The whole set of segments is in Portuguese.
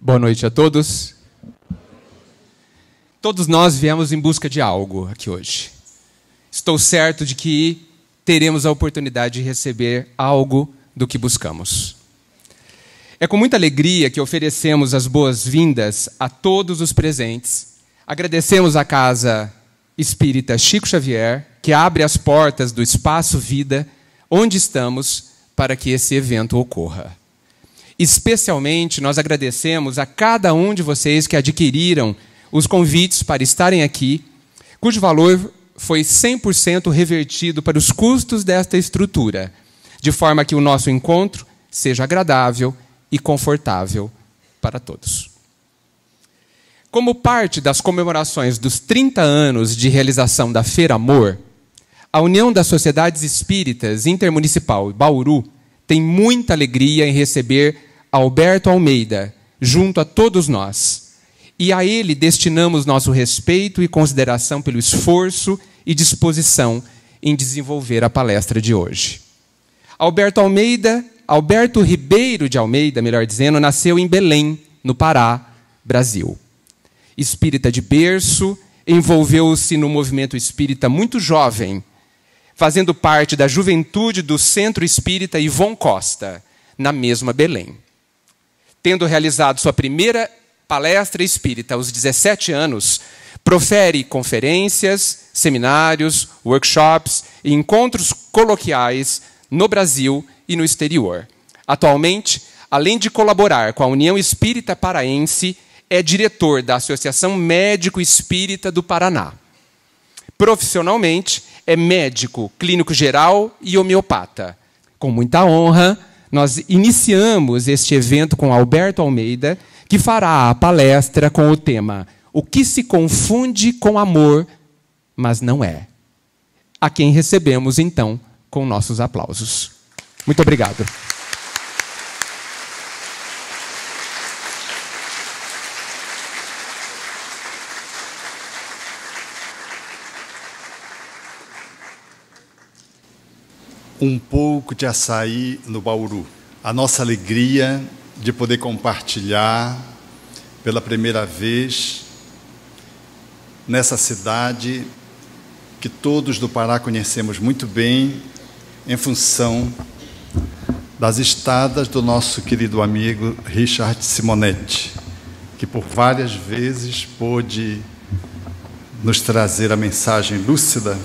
Boa noite a todos. Todos nós viemos em busca de algo aqui hoje. Estou certo de que teremos a oportunidade de receber algo do que buscamos. É com muita alegria que oferecemos as boas-vindas a todos os presentes. Agradecemos à Casa Espírita Chico Xavier, que abre as portas do Espaço Vida, onde estamos, para que esse evento ocorra. Especialmente, nós agradecemos a cada um de vocês que adquiriram os convites para estarem aqui, cujo valor foi 100% revertido para os custos desta estrutura, de forma que o nosso encontro seja agradável e confortável para todos. Como parte das comemorações dos 30 anos de realização da Feira Amor, a União das Sociedades Espíritas Intermunicipal Bauru tem muita alegria em receber Alberto Almeida, junto a todos nós. E a ele destinamos nosso respeito e consideração pelo esforço e disposição em desenvolver a palestra de hoje. Alberto Ribeiro de Almeida, melhor dizendo, nasceu em Belém, no Pará, Brasil. Espírita de berço, envolveu-se no movimento espírita muito jovem, fazendo parte da juventude do Centro Espírita Ivon Costa, na mesma Belém. Tendo realizado sua primeira palestra espírita aos 17 anos, profere conferências, seminários, workshops e encontros coloquiais no Brasil e no exterior. Atualmente, além de colaborar com a União Espírita Paraense, é diretor da Associação Médico Espírita do Paraná. Profissionalmente, é médico, clínico geral e homeopata. Com muita honra, nós iniciamos este evento com Alberto Almeida, que fará a palestra com o tema "O que se confunde com amor, mas não é". A quem recebemos, então, com nossos aplausos. Muito obrigado. Um pouco de açaí no Bauru. A nossa alegria de poder compartilhar pela primeira vez nessa cidade que todos do Pará conhecemos muito bem, em função das estadas do nosso querido amigo Richard Simonetti, que por várias vezes pôde nos trazer a mensagem lúcida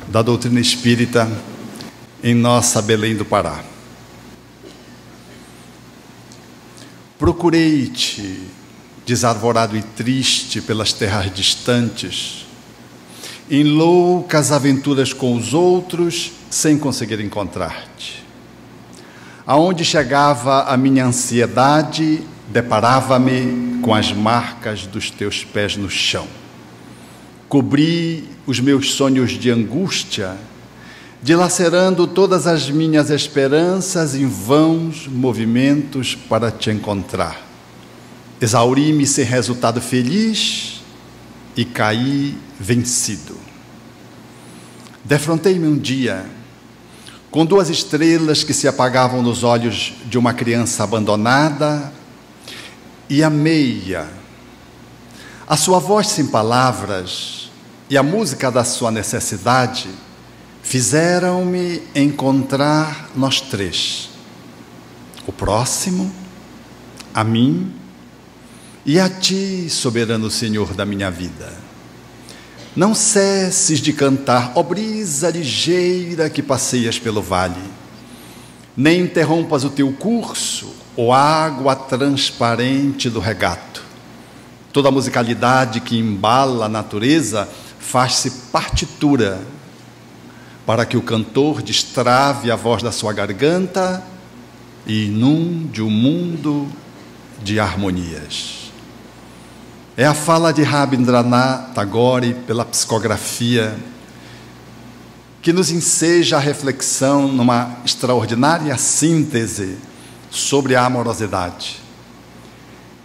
da doutrina espírita em nossa Belém do Pará. Procurei-te, desarvorado e triste pelas terras distantes, em loucas aventuras com os outros, sem conseguir encontrar-te. Aonde chegava a minha ansiedade, deparava-me com as marcas dos teus pés no chão. Cobri os meus sonhos de angústia, dilacerando todas as minhas esperanças em vãos movimentos para te encontrar. Exauri-me sem resultado feliz e caí vencido. Defrontei-me um dia com duas estrelas que se apagavam nos olhos de uma criança abandonada e amei-a. A sua voz sem palavras e a música da sua necessidade fizeram-me encontrar nós três, o próximo, a mim e a ti, soberano Senhor da minha vida. Não cesses de cantar, ó brisa ligeira que passeias pelo vale, nem interrompas o teu curso, ó água transparente do regato. Toda a musicalidade que embala a natureza faz-se partitura para que o cantor destrave a voz da sua garganta e inunde o mundo de harmonias. É a fala de Rabindranath Tagore pela psicografia que nos enseja a reflexão numa extraordinária síntese sobre a amorosidade.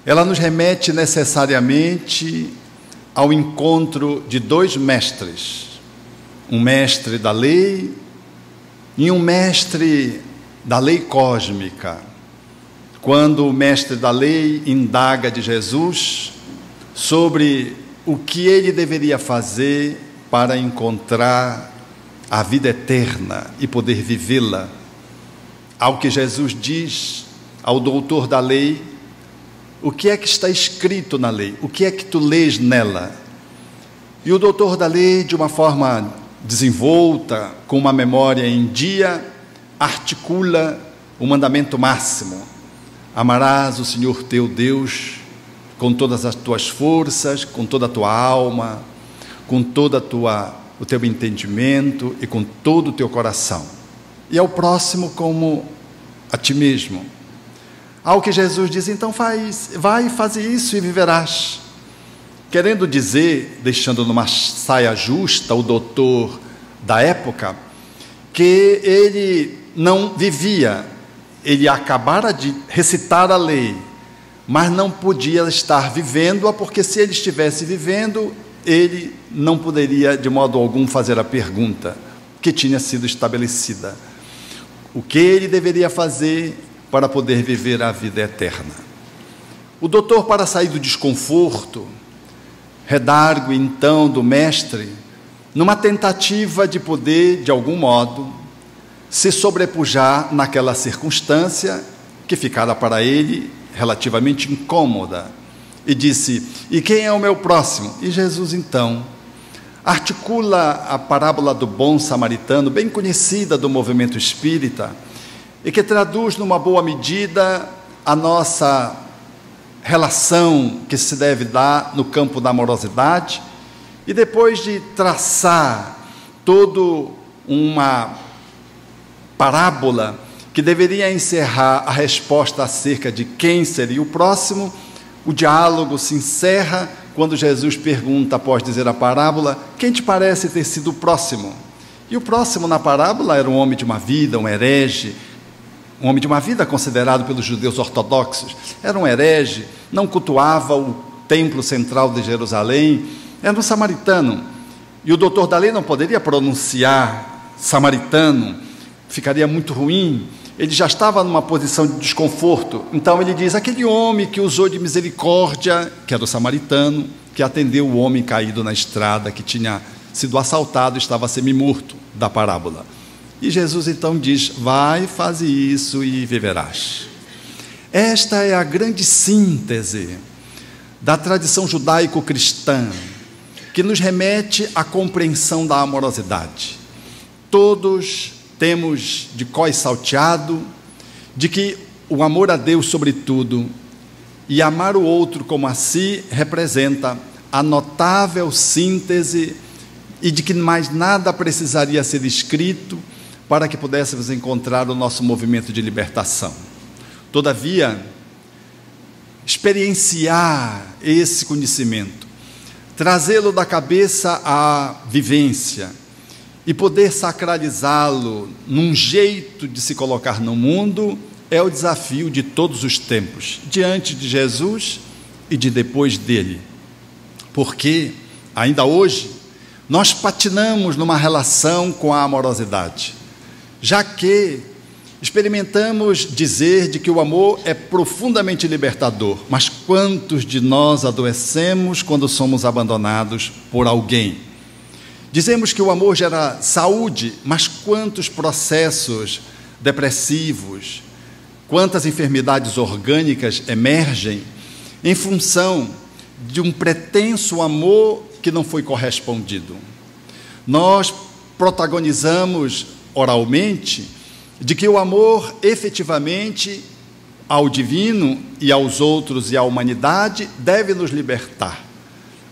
Ela nos remete necessariamente ao encontro de dois mestres, um mestre da lei e um mestre da lei cósmica, quando o mestre da lei indaga de Jesus sobre o que ele deveria fazer para encontrar a vida eterna e poder vivê-la. Ao que Jesus diz ao doutor da lei: o que é que está escrito na lei? O que é que tu lês nela? E o doutor da lei, de uma forma desenvolta, com uma memória em dia, articula o mandamento máximo: amarás o Senhor teu Deus com todas as tuas forças, com toda a tua alma, com todo o teu entendimento e com todo o teu coração, e ao próximo como a ti mesmo. Ao que Jesus diz: então vai e faz isso e viverás. Querendo dizer, deixando numa saia justa o doutor da época, que ele não vivia, ele acabara de recitar a lei, mas não podia estar vivendo-a, porque se ele estivesse vivendo, ele não poderia de modo algum fazer a pergunta que tinha sido estabelecida: o que ele deveria fazer para poder viver a vida eterna. O doutor, para sair do desconforto, redargue então do mestre, numa tentativa de poder, de algum modo, se sobrepujar naquela circunstância que ficara para ele relativamente incômoda, e disse: e quem é o meu próximo? E Jesus então articula a parábola do bom samaritano, bem conhecida do movimento espírita, e que traduz numa boa medida a nossa relação que se deve dar no campo da amorosidade. E depois de traçar toda uma parábola que deveria encerrar a resposta acerca de quem seria o próximo, o diálogo se encerra quando Jesus pergunta, após dizer a parábola: quem te parece ter sido o próximo? E o próximo na parábola era um homem de uma vida, um herege, um homem de uma vida considerado pelos judeus ortodoxos. Era um herege, não cultuava o templo central de Jerusalém, era um samaritano. E o doutor da lei não poderia pronunciar samaritano, ficaria muito ruim. Ele já estava numa posição de desconforto. Então ele diz: aquele homem que usou de misericórdia, que era o samaritano, que atendeu o homem caído na estrada, que tinha sido assaltado e estava semi-morto, da parábola. E Jesus então diz: vai, faz isso e viverás. Esta é a grande síntese da tradição judaico-cristã, que nos remete à compreensão da amorosidade. Todos temos de cós salteado de que o amor a Deus sobretudo e amar o outro como a si representa a notável síntese, e de que mais nada precisaria ser escrito para que pudéssemos encontrar o nosso movimento de libertação. Todavia, experienciar esse conhecimento, trazê-lo da cabeça à vivência e poder sacralizá-lo num jeito de se colocar no mundo, é o desafio de todos os tempos, diante de Jesus e de depois dele. Porque, ainda hoje, nós patinamos numa relação com a amorosidade, já que experimentamos dizer de que o amor é profundamente libertador, mas quantos de nós adoecemos quando somos abandonados por alguém? Dizemos que o amor gera saúde, mas quantos processos depressivos, quantas enfermidades orgânicas emergem em função de um pretenso amor que não foi correspondido. Nós protagonizamos oralmente de que o amor efetivamente ao divino e aos outros e à humanidade deve nos libertar.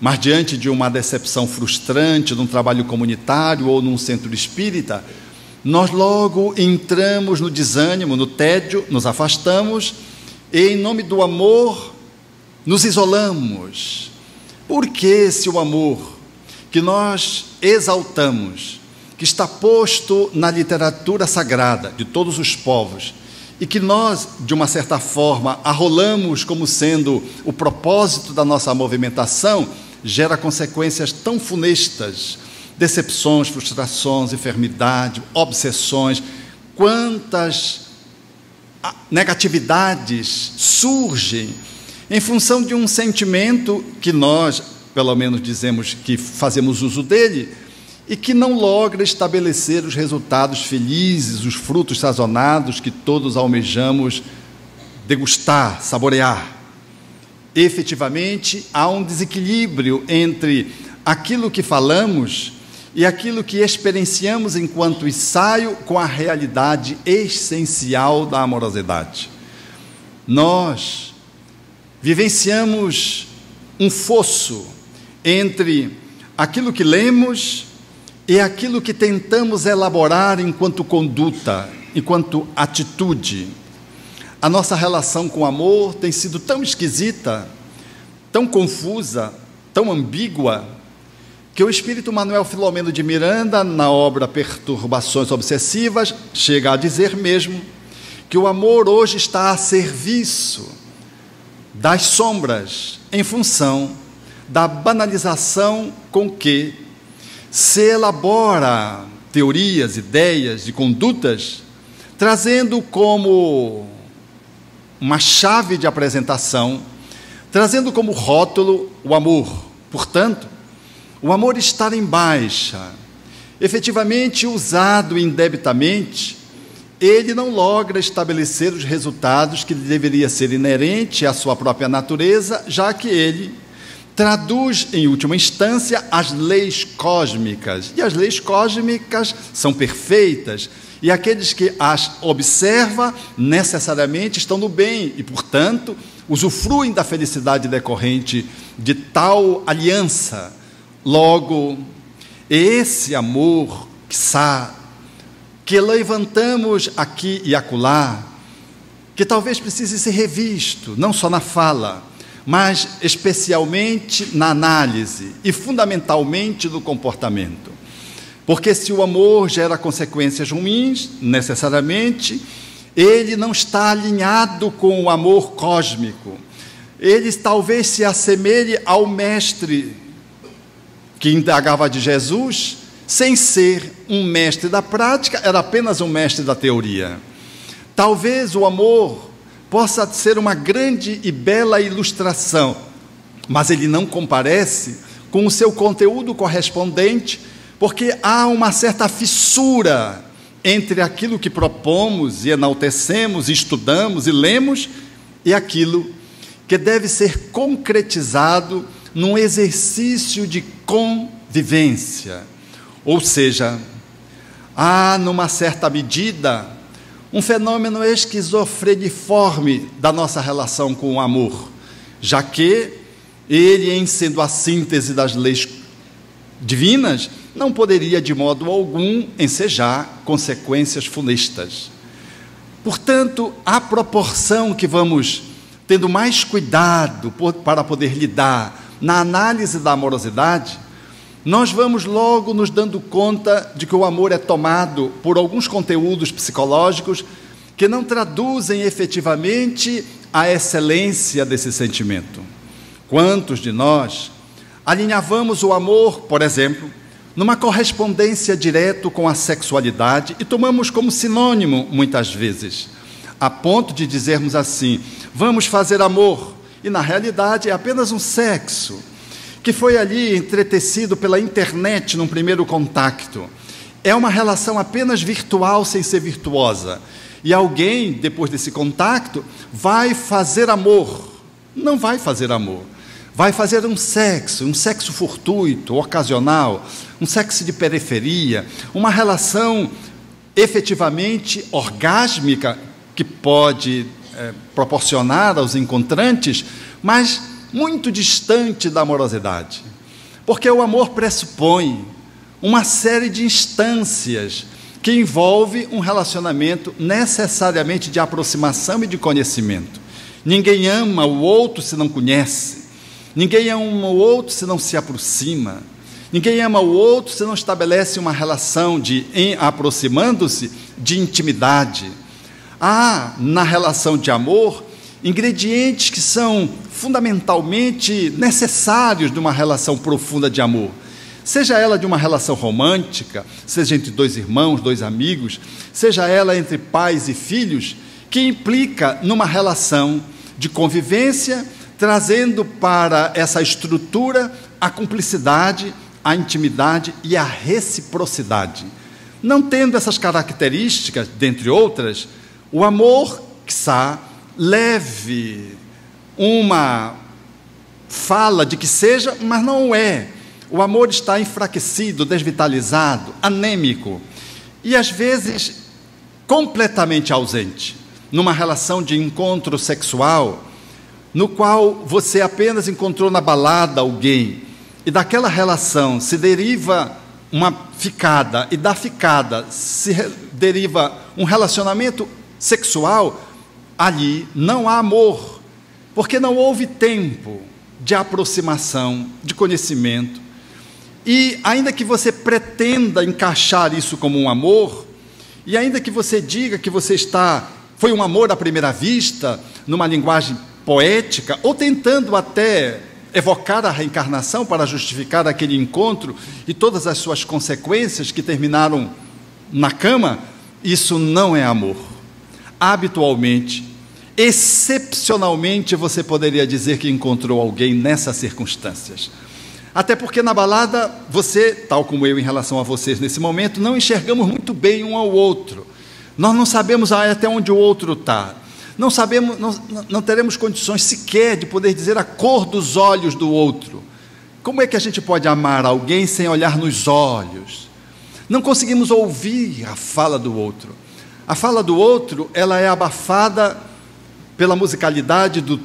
Mas diante de uma decepção frustrante, num trabalho comunitário ou num centro espírita, nós logo entramos no desânimo, no tédio, nos afastamos e, em nome do amor, nos isolamos. Porque se o amor que nós exaltamos, que está posto na literatura sagrada de todos os povos, e que nós, de uma certa forma, arrolamos como sendo o propósito da nossa movimentação, gera consequências tão funestas, decepções, frustrações, enfermidade, obsessões, quantas negatividades surgem em função de um sentimento que nós, pelo menos dizemos que fazemos uso dele, e que não logra estabelecer os resultados felizes, os frutos sazonados que todos almejamos degustar, saborear. Efetivamente, há um desequilíbrio entre aquilo que falamos e aquilo que experienciamos enquanto ensaio com a realidade essencial da amorosidade. Nós vivenciamos um fosso entre aquilo que lemos e aquilo que tentamos elaborar enquanto conduta, enquanto atitude. A nossa relação com o amor tem sido tão esquisita, tão confusa, tão ambígua, que o espírito Manuel Filomeno de Miranda, na obra Perturbações Obsessivas, chega a dizer mesmo que o amor hoje está a serviço das sombras, em função da banalização com que se elabora teorias, ideias e condutas, trazendo como uma chave de apresentação, trazendo como rótulo o amor. Portanto, o amor estar em baixa, efetivamente usado indebitamente, ele não logra estabelecer os resultados que deveria ser inerente à sua própria natureza, já que ele traduz, em última instância, as leis cósmicas. E as leis cósmicas são perfeitas, e aqueles que as observam necessariamente estão no bem, e, portanto, usufruem da felicidade decorrente de tal aliança. Logo, esse amor que levantamos aqui e acolá, que talvez precise ser revisto, não só na fala, mas especialmente na análise e fundamentalmente no comportamento. Porque se o amor gera consequências ruins, necessariamente, ele não está alinhado com o amor cósmico. Ele talvez se assemelhe ao mestre que indagava de Jesus, sem ser um mestre da prática, era apenas um mestre da teoria. Talvez o amor possa ser uma grande e bela ilustração, mas ele não comparece com o seu conteúdo correspondente, porque há uma certa fissura entre aquilo que propomos e enaltecemos, estudamos e lemos, e aquilo que deve ser concretizado num exercício de convivência. Ou seja, há, numa certa medida, um fenômeno esquizofreniforme da nossa relação com o amor, já que ele, em sendo a síntese das leis divinas, não poderia de modo algum ensejar consequências funestas. Portanto, à proporção que vamos tendo mais cuidado para poder lidar na análise da amorosidade, nós vamos logo nos dando conta de que o amor é tomado por alguns conteúdos psicológicos que não traduzem efetivamente a excelência desse sentimento. Quantos de nós alinhavamos o amor, por exemplo, numa correspondência direta com a sexualidade e tomamos como sinônimo, muitas vezes, a ponto de dizermos assim: vamos fazer amor, e na realidade é apenas um sexo, que foi ali entretecido pela internet num primeiro contato. É uma relação apenas virtual sem ser virtuosa. E alguém, depois desse contato, vai fazer amor. Não vai fazer amor. Vai fazer um sexo fortuito, ocasional, um sexo de periferia, uma relação efetivamente orgásmica que pode proporcionar aos encontrantes, mas muito distante da amorosidade. Porque o amor pressupõe uma série de instâncias que envolve um relacionamento necessariamente de aproximação e de conhecimento. Ninguém ama o outro se não conhece. Ninguém ama o outro se não se aproxima. Ninguém ama o outro se não estabelece uma relação aproximando-se, de intimidade. Há, na relação de amor, ingredientes que são fundamentalmente necessários de uma relação profunda de amor. Seja ela de uma relação romântica, seja entre dois irmãos, dois amigos, seja ela entre pais e filhos, que implica numa relação de convivência, trazendo para essa estrutura a cumplicidade, a intimidade e a reciprocidade. Não tendo essas características, dentre outras, o amor, quiçá, leve uma fala de que seja, mas não é. O amor está enfraquecido, desvitalizado, anêmico e, às vezes, completamente ausente, numa relação de encontro sexual, no qual você apenas encontrou na balada alguém, e daquela relação se deriva uma ficada, e da ficada se deriva um relacionamento sexual. Ali não há amor, porque não houve tempo de aproximação, de conhecimento. E ainda que você pretenda encaixar isso como um amor, e ainda que você diga que foi um amor à primeira vista, numa linguagem poética, ou tentando até evocar a reencarnação para justificar aquele encontro e todas as suas consequências que terminaram na cama, isso não é amor. Habitualmente, excepcionalmente, você poderia dizer que encontrou alguém nessas circunstâncias. Até porque na balada, você, tal como eu em relação a vocês nesse momento, não enxergamos muito bem um ao outro. Nós não sabemos até onde o outro está. Não sabemos, não teremos condições sequer de poder dizer a cor dos olhos do outro. Como é que a gente pode amar alguém sem olhar nos olhos? Não conseguimos ouvir a fala do outro. A fala do outro, ela é abafada pela musicalidade do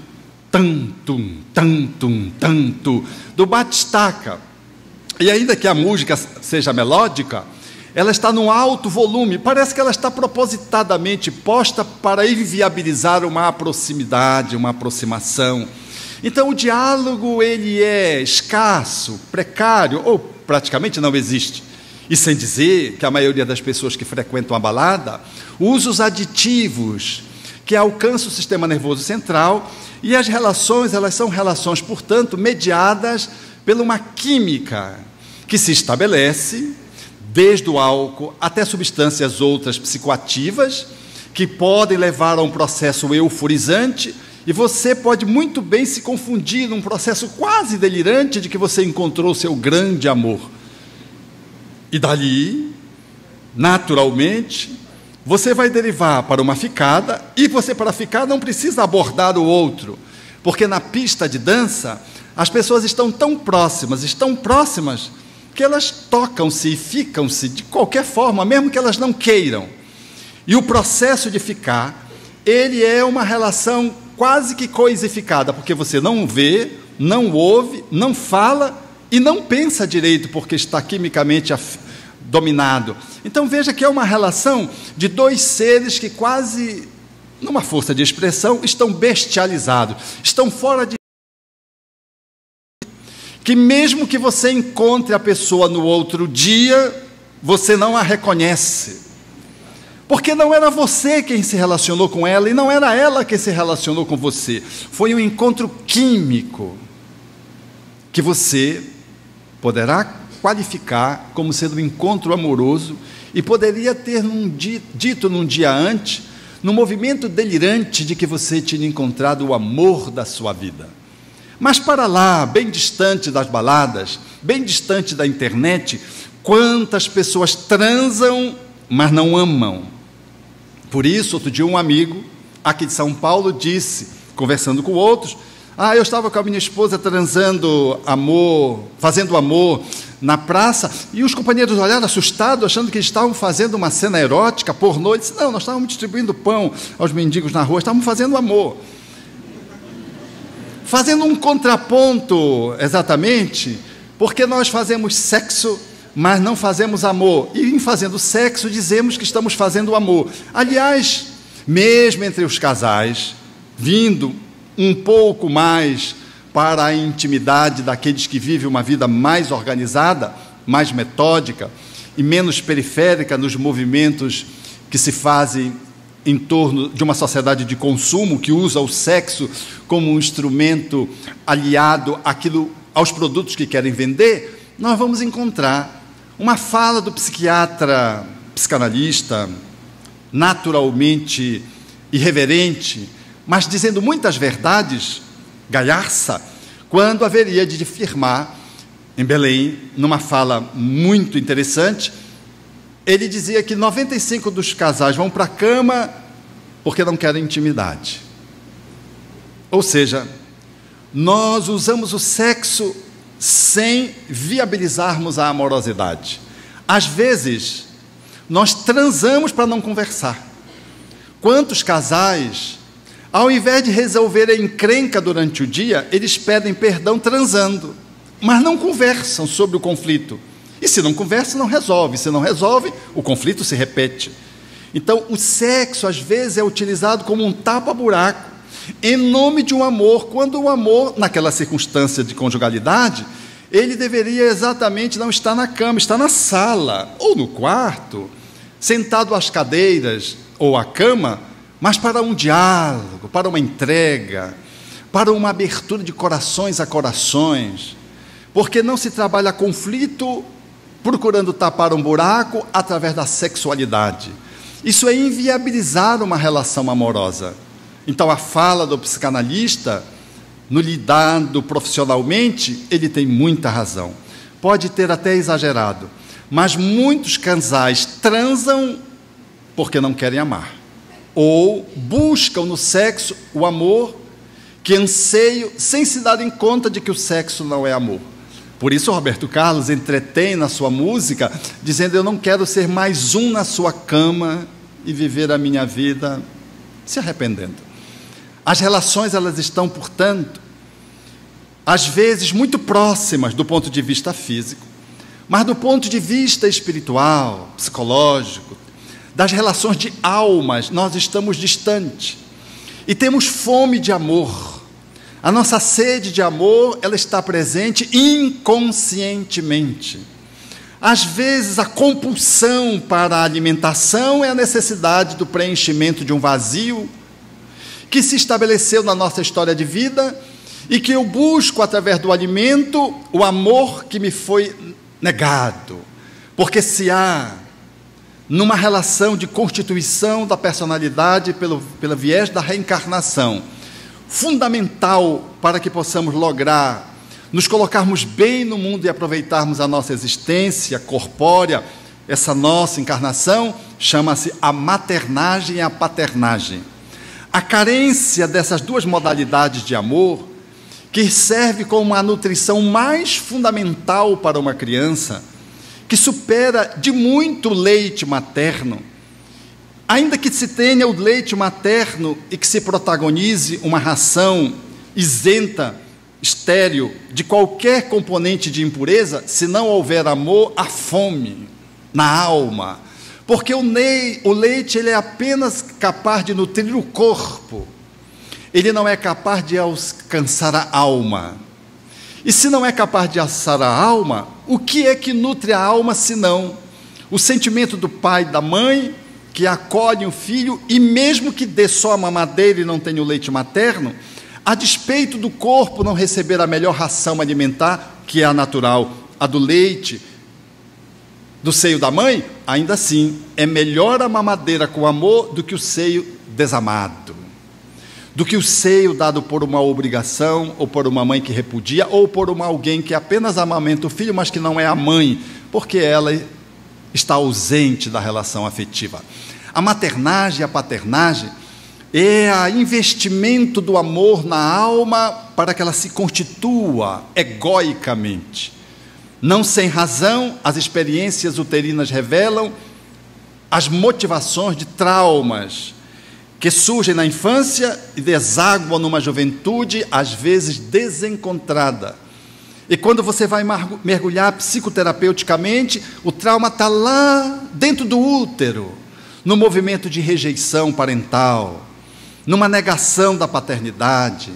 tantum, tantum, tanto, do batistaca. E ainda que a música seja melódica, ela está num alto volume, parece que ela está propositadamente posta para inviabilizar uma proximidade, uma aproximação. Então o diálogo, ele é escasso, precário, ou praticamente não existe. E sem dizer que a maioria das pessoas que frequentam a balada usa os aditivos que alcançam o sistema nervoso central, e as relações, elas são relações, portanto, mediadas por uma química que se estabelece desde o álcool até substâncias outras psicoativas, que podem levar a um processo euforizante, e você pode muito bem se confundir num processo quase delirante de que você encontrou seu grande amor. E dali, naturalmente, você vai derivar para uma ficada, e você, para ficar, não precisa abordar o outro, porque na pista de dança, as pessoas estão tão próximas, que elas tocam-se e ficam-se de qualquer forma, mesmo que elas não queiram. E o processo de ficar, ele é uma relação quase que coisificada, porque você não vê, não ouve, não fala e não pensa direito, porque está quimicamente dominado. Então veja que é uma relação de dois seres que quase, numa força de expressão, estão bestializados, estão fora de... que mesmo que você encontre a pessoa no outro dia, você não a reconhece, porque não era você quem se relacionou com ela, e não era ela quem se relacionou com você. Foi um encontro químico, que você poderá qualificar como sendo um encontro amoroso, e poderia ter dito num dia antes, num movimento delirante de que você tinha encontrado o amor da sua vida. Mas para lá, bem distante das baladas, bem distante da internet, quantas pessoas transam, mas não amam. Por isso, outro dia um amigo aqui de São Paulo disse, conversando com outros, eu estava com a minha esposa transando amor, fazendo amor na praça, e os companheiros olharam assustados, achando que eles estavam fazendo uma cena erótica, pornô. Eu disse, não, nós estávamos distribuindo pão aos mendigos na rua, estávamos fazendo amor. Fazendo um contraponto, exatamente, porque nós fazemos sexo, mas não fazemos amor. E em fazendo sexo, dizemos que estamos fazendo amor. Aliás, mesmo entre os casais, vindo um pouco mais para a intimidade daqueles que vivem uma vida mais organizada, mais metódica e menos periférica nos movimentos que se fazem em torno de uma sociedade de consumo, que usa o sexo como um instrumento aliado aos produtos que querem vender, nós vamos encontrar uma fala do psiquiatra, psicanalista, naturalmente irreverente, mas dizendo muitas verdades, Galharça, quando haveria de firmar em Belém, numa fala muito interessante, ele dizia que 95% dos casais vão para a cama porque não querem intimidade. Ou seja, nós usamos o sexo sem viabilizarmos a amorosidade. Às vezes, nós transamos para não conversar. Quantos casais, ao invés de resolver a encrenca durante o dia, eles pedem perdão transando, mas não conversam sobre o conflito. E se não conversa, não resolve. Se não resolve, o conflito se repete. Então, o sexo, às vezes, é utilizado como um tapa-buraco, em nome de um amor, quando o amor, naquela circunstância de conjugalidade, ele deveria exatamente não estar na cama, estar na sala, ou no quarto, sentado às cadeiras, ou à cama, mas para um diálogo, para uma entrega, para uma abertura de corações a corações, porque não se trabalha conflito procurando tapar um buraco através da sexualidade. Isso é inviabilizar uma relação amorosa. Então, a fala do psicanalista, no lidado profissionalmente, ele tem muita razão. Pode ter até exagerado, mas muitos casais transam porque não querem amar, ou buscam no sexo o amor que anseiam, sem se darem conta de que o sexo não é amor. Por isso, Roberto Carlos entretém na sua música, dizendo: eu não quero ser mais um na sua cama e viver a minha vida se arrependendo. As relações, elas estão, portanto, às vezes muito próximas do ponto de vista físico, mas do ponto de vista espiritual, psicológico, das relações de almas, nós estamos distantes e temos fome de amor. A nossa sede de amor, ela está presente inconscientemente. Às vezes, a compulsão para a alimentação é a necessidade do preenchimento de um vazio que se estabeleceu na nossa história de vida e que eu busco, através do alimento, o amor que me foi negado. Porque se há, numa relação de constituição da personalidade pelo viés da reencarnação, fundamental para que possamos lograr nos colocarmos bem no mundo e aproveitarmos a nossa existência corpórea, essa nossa encarnação, chama-se a maternagem e a paternagem. A carência dessas duas modalidades de amor, que serve como a nutrição mais fundamental para uma criança, que supera de muito o leite materno, ainda que se tenha o leite materno e que se protagonize uma ração isenta, estéril, de qualquer componente de impureza, se não houver amor, há fome na alma. Porque o leite, ele é apenas capaz de nutrir o corpo. Ele não é capaz de alcançar a alma. E se não é capaz de alcançar a alma, o que é que nutre a alma senão o sentimento do pai e da mãe, que acolhem o filho, e mesmo que dê só a mamadeira e não tenha o leite materno, a despeito do corpo não receber a melhor ração alimentar, que é a natural, a do leite, do seio da mãe, ainda assim, é melhor a mamadeira com amor do que o seio desamado, do que o seio dado por uma obrigação, ou por uma mãe que repudia, ou por alguém que apenas amamenta o filho, mas que não é a mãe, porque ela está ausente da relação afetiva. A maternagem e a paternagem é o investimento do amor na alma para que ela se constitua egoicamente. Não sem razão, as experiências uterinas revelam as motivações de traumas que surgem na infância e desaguam numa juventude, às vezes desencontrada. E quando você vai mergulhar psicoterapeuticamente, o trauma está lá dentro do útero, no movimento de rejeição parental, numa negação da paternidade,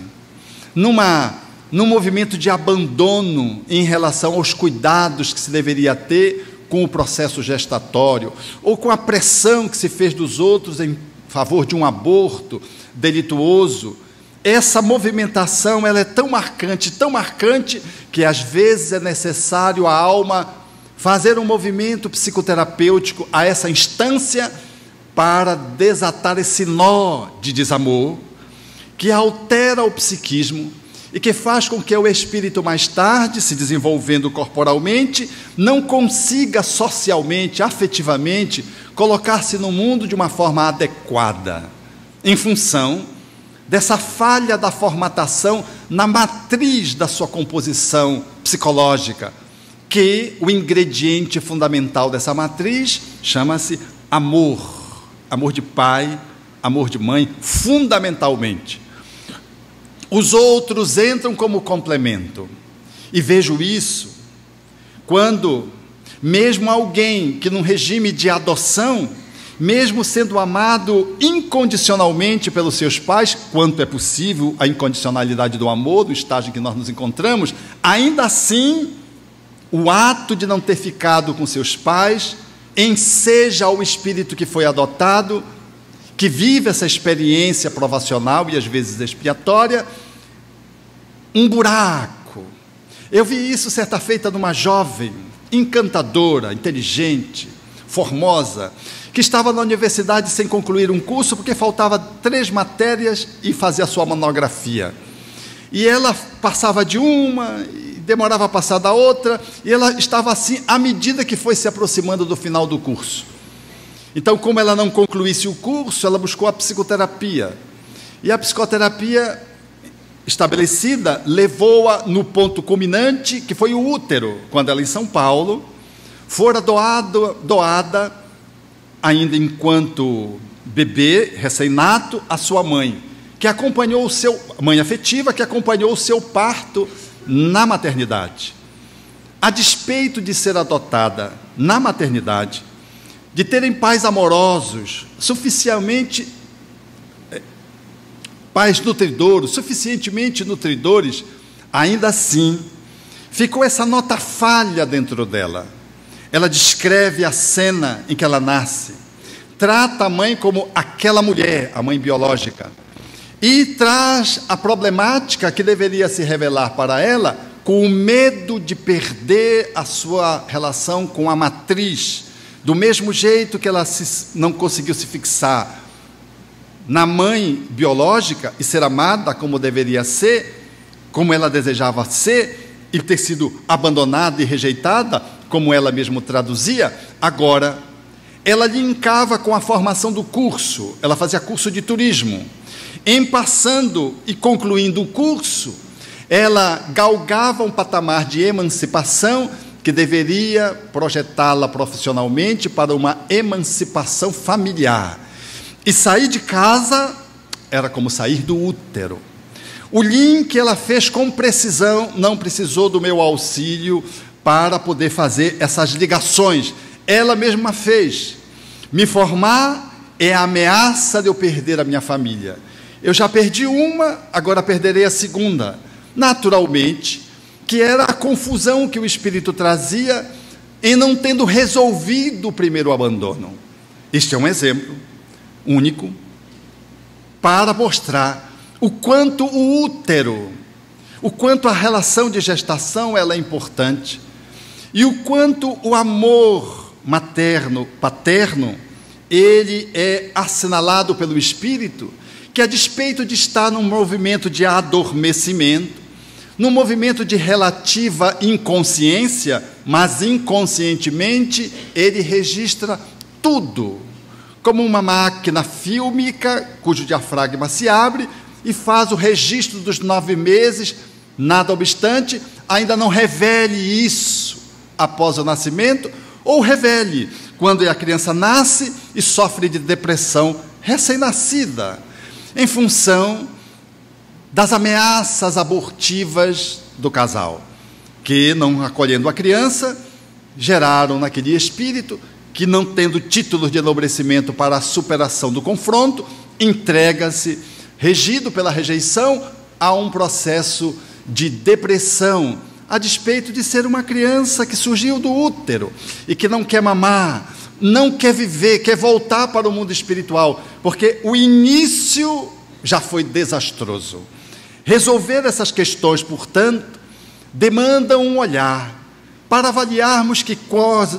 num movimento de abandono em relação aos cuidados que se deveria ter com o processo gestatório, ou com a pressão que se fez dos outros em favor de um aborto delituoso. Essa movimentação, ela é tão marcante, que às vezes é necessário a alma fazer um movimento psicoterapêutico a essa instância para desatar esse nó de desamor que altera o psiquismo e que faz com que o espírito, mais tarde, se desenvolvendo corporalmente, não consiga socialmente, afetivamente, colocar-se no mundo de uma forma adequada, em função dessa falha da formatação na matriz da sua composição psicológica, que o ingrediente fundamental dessa matriz chama-se amor. Amor de pai, amor de mãe, fundamentalmente. Os outros entram como complemento. E vejo isso quando, mesmo alguém que num regime de adoção, mesmo sendo amado incondicionalmente pelos seus pais, quanto é possível a incondicionalidade do amor, do estágio em que nós nos encontramos, ainda assim, o ato de não ter ficado com seus pais enseja ao espírito que foi adotado, que vive essa experiência provacional e às vezes expiatória, um buraco. Eu vi isso certa feita numa jovem encantadora, inteligente, formosa, que estava na universidade sem concluir um curso porque faltava 3 matérias e fazia a sua monografia. E ela passava de uma, demorava a passar da outra, e ela estava assim à medida que foi se aproximando do final do curso. Então, como ela não concluísse o curso, ela buscou a psicoterapia. E a psicoterapia estabelecida levou-a no ponto culminante, que foi o útero, quando ela, em São Paulo, fora doada, ainda enquanto bebê, recém-nato, a sua mãe, que acompanhou mãe afetiva, que acompanhou o seu parto na maternidade. A despeito de ser adotada na maternidade, de terem pais amorosos, pais nutridores, suficientemente nutridores, ainda assim, ficou essa nota falha dentro dela. Ela descreve a cena em que ela nasce, trata a mãe como aquela mulher, a mãe biológica, e traz a problemática que deveria se revelar para ela com o medo de perder a sua relação com a matriz, do mesmo jeito que ela não conseguiu se fixar na mãe biológica e ser amada como deveria ser, como ela desejava ser, e ter sido abandonada e rejeitada, como ela mesma traduzia. Agora, ela linkava com a formação do curso, ela fazia curso de turismo. Em passando e concluindo o curso, ela galgava um patamar de emancipação que deveria projetá-la profissionalmente para uma emancipação familiar. E sair de casa era como sair do útero. O link ela fez com precisão, não precisou do meu auxílio para poder fazer essas ligações. Ela mesma fez. Me formar é a ameaça de eu perder a minha família. Eu já perdi uma, agora perderei a segunda. Naturalmente, que era a confusão que o espírito trazia em não tendo resolvido o primeiro abandono. Este é um exemplo único para mostrar o quanto o útero, o quanto a relação de gestação ela é importante e o quanto o amor materno, paterno, ele é assinalado pelo espírito, que a despeito de estar num movimento de adormecimento, num movimento de relativa inconsciência, mas inconscientemente ele registra tudo, como uma máquina fílmica cujo diafragma se abre e faz o registro dos 9 meses, nada obstante, ainda não revele isso após o nascimento, ou revele quando a criança nasce e sofre de depressão recém-nascida, em função das ameaças abortivas do casal, que, não acolhendo a criança, geraram naquele espírito que, não tendo títulos de enobrecimento para a superação do confronto, entrega-se, regido pela rejeição, a um processo de depressão, a despeito de ser uma criança que surgiu do útero e que não quer mamar, não quer viver, quer voltar para o mundo espiritual, porque o início já foi desastroso. Resolver essas questões, portanto, demandam um olhar para avaliarmos que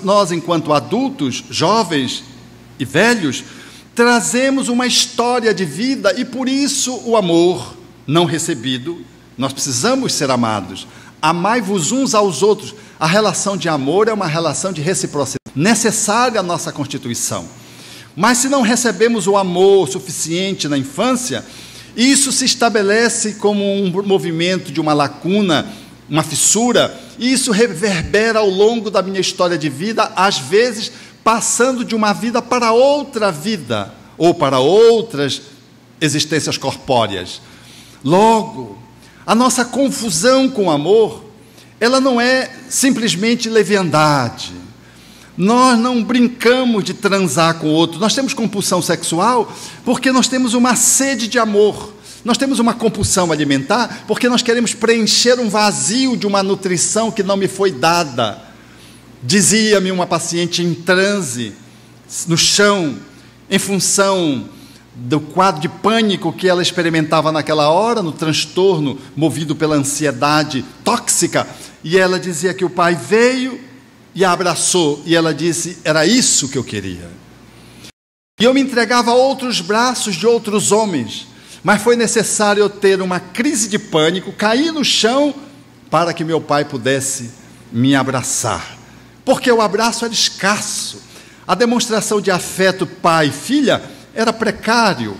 nós, enquanto adultos, jovens e velhos, trazemos uma história de vida e por isso o amor não recebido. Nós precisamos ser amados. Amai-vos uns aos outros. A relação de amor é uma relação de reciprocidade, necessária à nossa constituição. Mas se não recebemos o amor suficiente na infância, isso se estabelece como um movimento de uma lacuna, uma fissura, e isso reverbera ao longo da minha história de vida, às vezes passando de uma vida para outra vida, ou para outras existências corpóreas. Logo, a nossa confusão com o amor, ela não é simplesmente leviandade. Nós não brincamos de transar com o outro. Nós temos compulsão sexual porque nós temos uma sede de amor. Nós temos uma compulsão alimentar porque nós queremos preencher um vazio de uma nutrição que não me foi dada. Dizia-me uma paciente em transe, no chão, em função do quadro de pânico que ela experimentava naquela hora, no transtorno movido pela ansiedade tóxica, e ela dizia que o pai veio e a abraçou, e ela disse, era isso que eu queria. E eu me entregava a outros braços de outros homens, mas foi necessário eu ter uma crise de pânico, cair no chão, para que meu pai pudesse me abraçar, porque o abraço era escasso, a demonstração de afeto pai e filha era precário,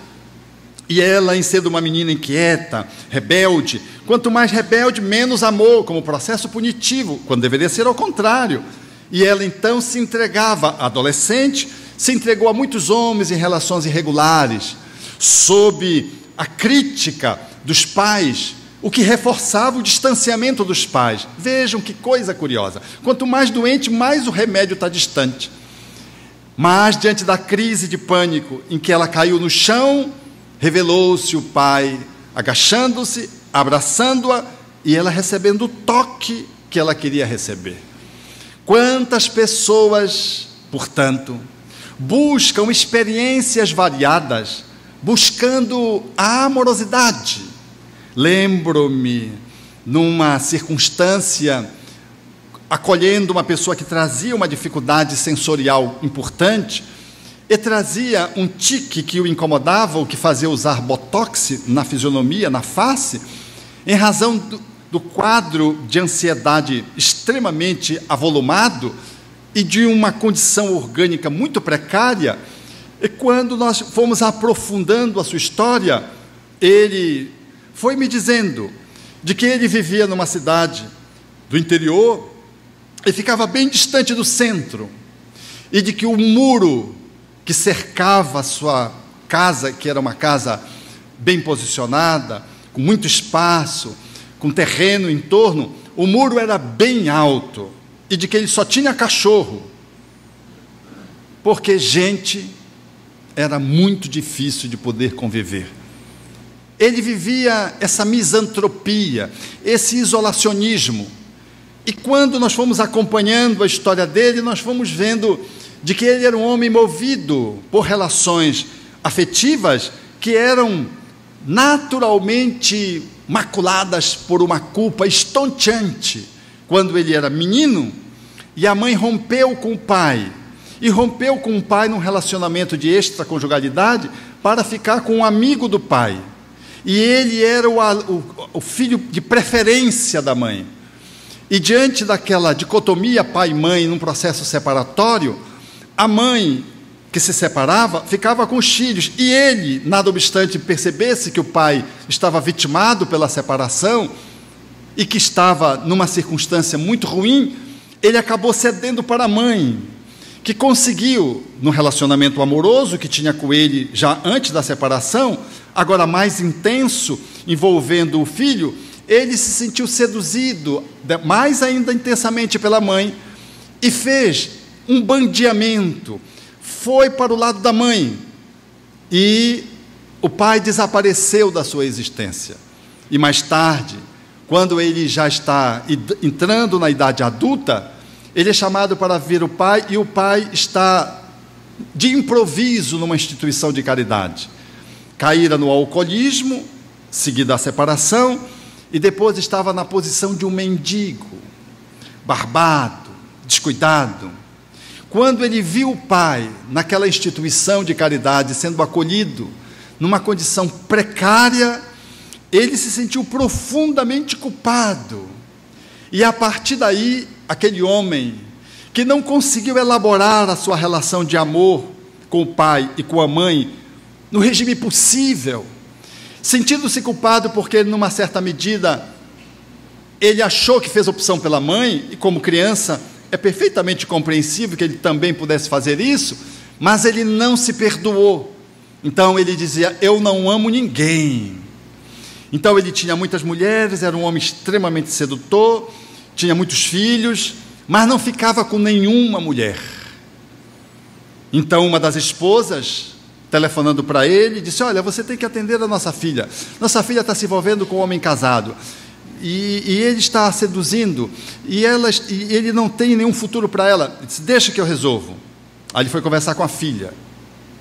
e ela, em sendo uma menina inquieta, rebelde, quanto mais rebelde, menos amor, como processo punitivo, quando deveria ser ao contrário. E ela então se entregava, adolescente, se entregou a muitos homens em relações irregulares, sob a crítica dos pais, o que reforçava o distanciamento dos pais. Vejam que coisa curiosa, quanto mais doente, mais o remédio está distante. Mas diante da crise de pânico em que ela caiu no chão, revelou-se o pai agachando-se, abraçando-a e ela recebendo o toque que ela queria receber. Quantas pessoas, portanto, buscam experiências variadas, buscando a amorosidade. Lembro-me, numa circunstância, acolhendo uma pessoa que trazia uma dificuldade sensorial importante, e trazia um tique que o incomodava, o que fazia usar botox na fisionomia, na face, em razão do quadro de ansiedade extremamente avolumado e de uma condição orgânica muito precária. E quando nós fomos aprofundando a sua história, ele foi me dizendo de que ele vivia numa cidade do interior e ficava bem distante do centro, e de que o muro que cercava a sua casa, que era uma casa bem posicionada, com muito espaço, com terreno em torno, o muro era bem alto, e de que ele só tinha cachorro, porque gente era muito difícil de poder conviver. Ele vivia essa misantropia, esse isolacionismo, e quando nós fomos acompanhando a história dele, nós fomos vendo de que ele era um homem movido por relações afetivas que eram naturalmente maculadas por uma culpa estonteante. Quando ele era menino, e a mãe rompeu com o pai, e rompeu com o pai num relacionamento de extraconjugalidade para ficar com um amigo do pai. E ele era o filho de preferência da mãe. E diante daquela dicotomia pai e mãe num processo separatório, a mãe que se separava ficava com os filhos, e ele, nada obstante percebesse que o pai estava vitimado pela separação e que estava numa circunstância muito ruim, ele acabou cedendo para a mãe, que conseguiu, no relacionamento amoroso que tinha com ele já antes da separação, agora mais intenso, envolvendo o filho, ele se sentiu seduzido mais ainda intensamente pela mãe e fez um bandeamento, foi para o lado da mãe, e o pai desapareceu da sua existência. E mais tarde, quando ele já está entrando na idade adulta, ele é chamado para ver o pai, e o pai está de improviso numa instituição de caridade. Caíra no alcoolismo, seguida a separação, e depois estava na posição de um mendigo, barbado, descuidado. quando ele viu o pai naquela instituição de caridade sendo acolhido, numa condição precária, ele se sentiu profundamente culpado. E a partir daí, aquele homem que não conseguiu elaborar a sua relação de amor com o pai e com a mãe no regime possível, sentindo-se culpado porque, numa certa medida, ele achou que fez opção pela mãe, e como criança é perfeitamente compreensível que ele também pudesse fazer isso, mas ele não se perdoou. Então ele dizia: eu não amo ninguém. Então ele tinha muitas mulheres, era um homem extremamente sedutor, tinha muitos filhos, mas não ficava com nenhuma mulher. Então uma das esposas, telefonando para ele, disse: olha, você tem que atender a nossa filha está se envolvendo com um homem casado, e ele está a seduzindo, e ele não tem nenhum futuro para ela. Ele disse: deixa que eu resolvo. Aí ele foi conversar com a filha,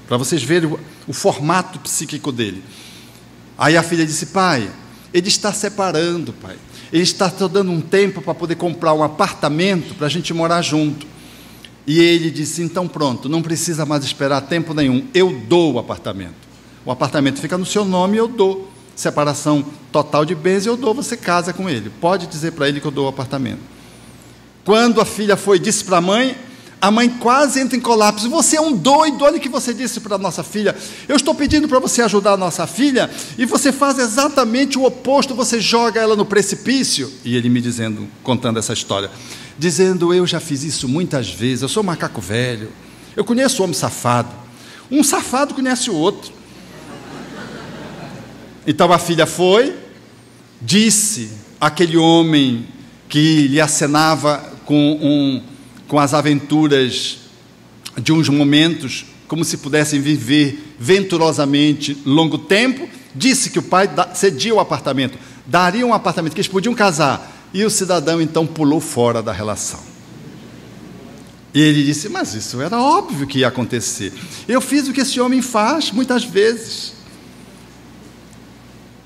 para vocês verem o formato psíquico dele. Aí a filha disse: pai, ele está separando, pai. Ele está dando um tempo para poder comprar um apartamento para a gente morar junto. E ele disse: então pronto, não precisa mais esperar tempo nenhum, eu dou o apartamento. O apartamento fica no seu nome e eu dou. Separação total de bens, eu dou, você casa com ele. Pode dizer para ele que eu dou o apartamento. Quando a filha foi e disse para a mãe quase entra em colapso: você é um doido, olha o que você disse para a nossa filha. Eu estou pedindo para você ajudar a nossa filha, e você faz exatamente o oposto, você joga ela no precipício. E ele me dizendo, contando essa história, dizendo: eu já fiz isso muitas vezes, eu sou um macaco velho, eu conheço o homem safado, um safado conhece o outro. Então a filha foi, disse àquele homem que lhe acenava com as aventuras de uns momentos, como se pudessem viver venturosamente longo tempo, disse que o pai cedia o apartamento, daria um apartamento, que eles podiam casar, e o cidadão então pulou fora da relação. E ele disse: mas isso era óbvio que ia acontecer, eu fiz o que esse homem faz muitas vezes.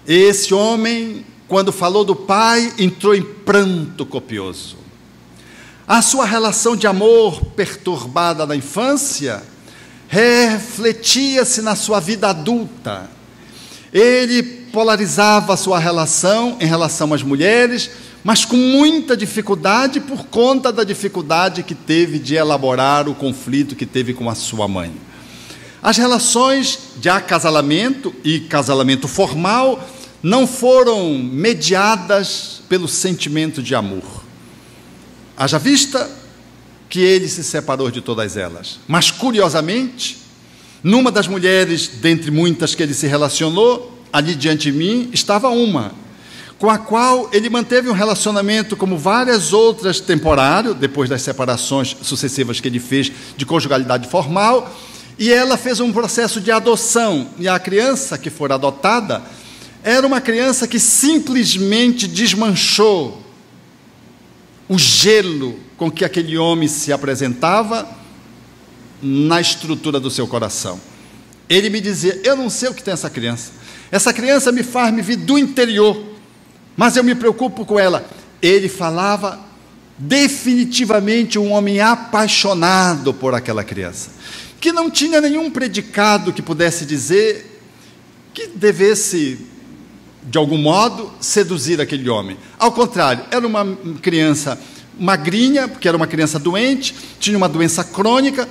Esse homem, quando falou do pai, entrou em pranto copioso. A sua relação de amor perturbada na infância refletia-se na sua vida adulta. Ele polarizava a sua relação em relação às mulheres, mas com muita dificuldade por conta da dificuldade que teve de elaborar o conflito que teve com a sua mãe. As relações de acasalamento e casalamento formal não foram mediadas pelo sentimento de amor. Haja vista que ele se separou de todas elas. Mas, curiosamente, numa das mulheres, dentre muitas que ele se relacionou, ali diante de mim, estava uma, com a qual ele manteve um relacionamento, como várias outras, temporário, depois das separações sucessivas que ele fez de conjugalidade formal, e ela fez um processo de adoção, e a criança que for adotada era uma criança que simplesmente desmanchou o gelo com que aquele homem se apresentava na estrutura do seu coração. Ele me dizia: eu não sei o que tem essa criança me faz me vir do interior, mas eu me preocupo com ela. Ele falava definitivamente um homem apaixonado por aquela criança, que não tinha nenhum predicado que pudesse dizer que devesse, de algum modo, seduzir aquele homem. Ao contrário, era uma criança magrinha, porque era uma criança doente, tinha uma doença crônica,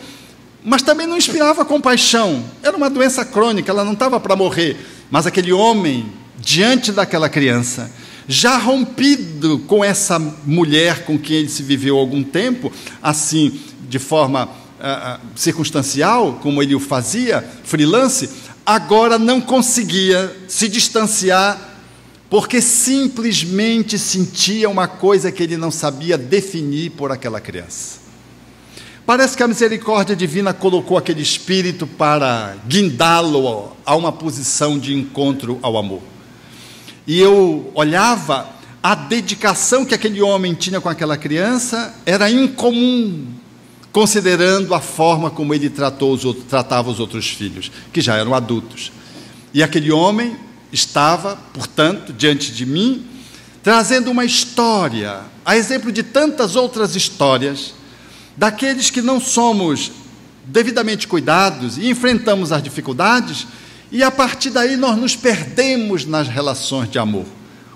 mas também não inspirava compaixão. Era uma doença crônica, ela não estava para morrer. Mas aquele homem, diante daquela criança, já rompido com essa mulher com quem ele se viveu há algum tempo, assim, de forma circunstancial, como ele o fazia, freelance, agora não conseguia se distanciar, porque simplesmente sentia uma coisa que ele não sabia definir por aquela criança. Parece que a misericórdia divina colocou aquele espírito para guindá-lo a uma posição de encontro ao amor. E eu olhava, a dedicação que aquele homem tinha com aquela criança era incomum, considerando a forma como ele tratava os outros filhos, que já eram adultos. E aquele homem estava, portanto, diante de mim, trazendo uma história, a exemplo de tantas outras histórias, daqueles que não somos devidamente cuidados e enfrentamos as dificuldades, e a partir daí nós nos perdemos nas relações de amor.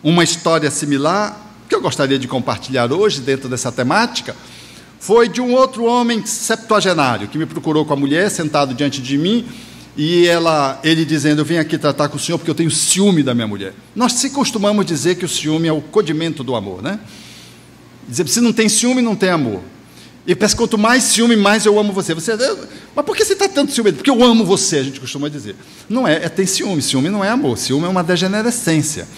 Uma história similar, que eu gostaria de compartilhar hoje dentro dessa temática, foi de um outro homem septuagenário, que me procurou com a mulher, sentado diante de mim, e ele dizendo: eu vim aqui tratar com o senhor porque eu tenho ciúme da minha mulher. Nós se costumamos dizer que o ciúme é o condimento do amor, né? Dizer, se não tem ciúme, não tem amor. E pensa, quanto mais ciúme, mais eu amo você. Mas por que você está tanto ciúme? Porque eu amo você, a gente costuma dizer. Não é, tem ciúme. Ciúme não é amor. Ciúme é uma degenerescência,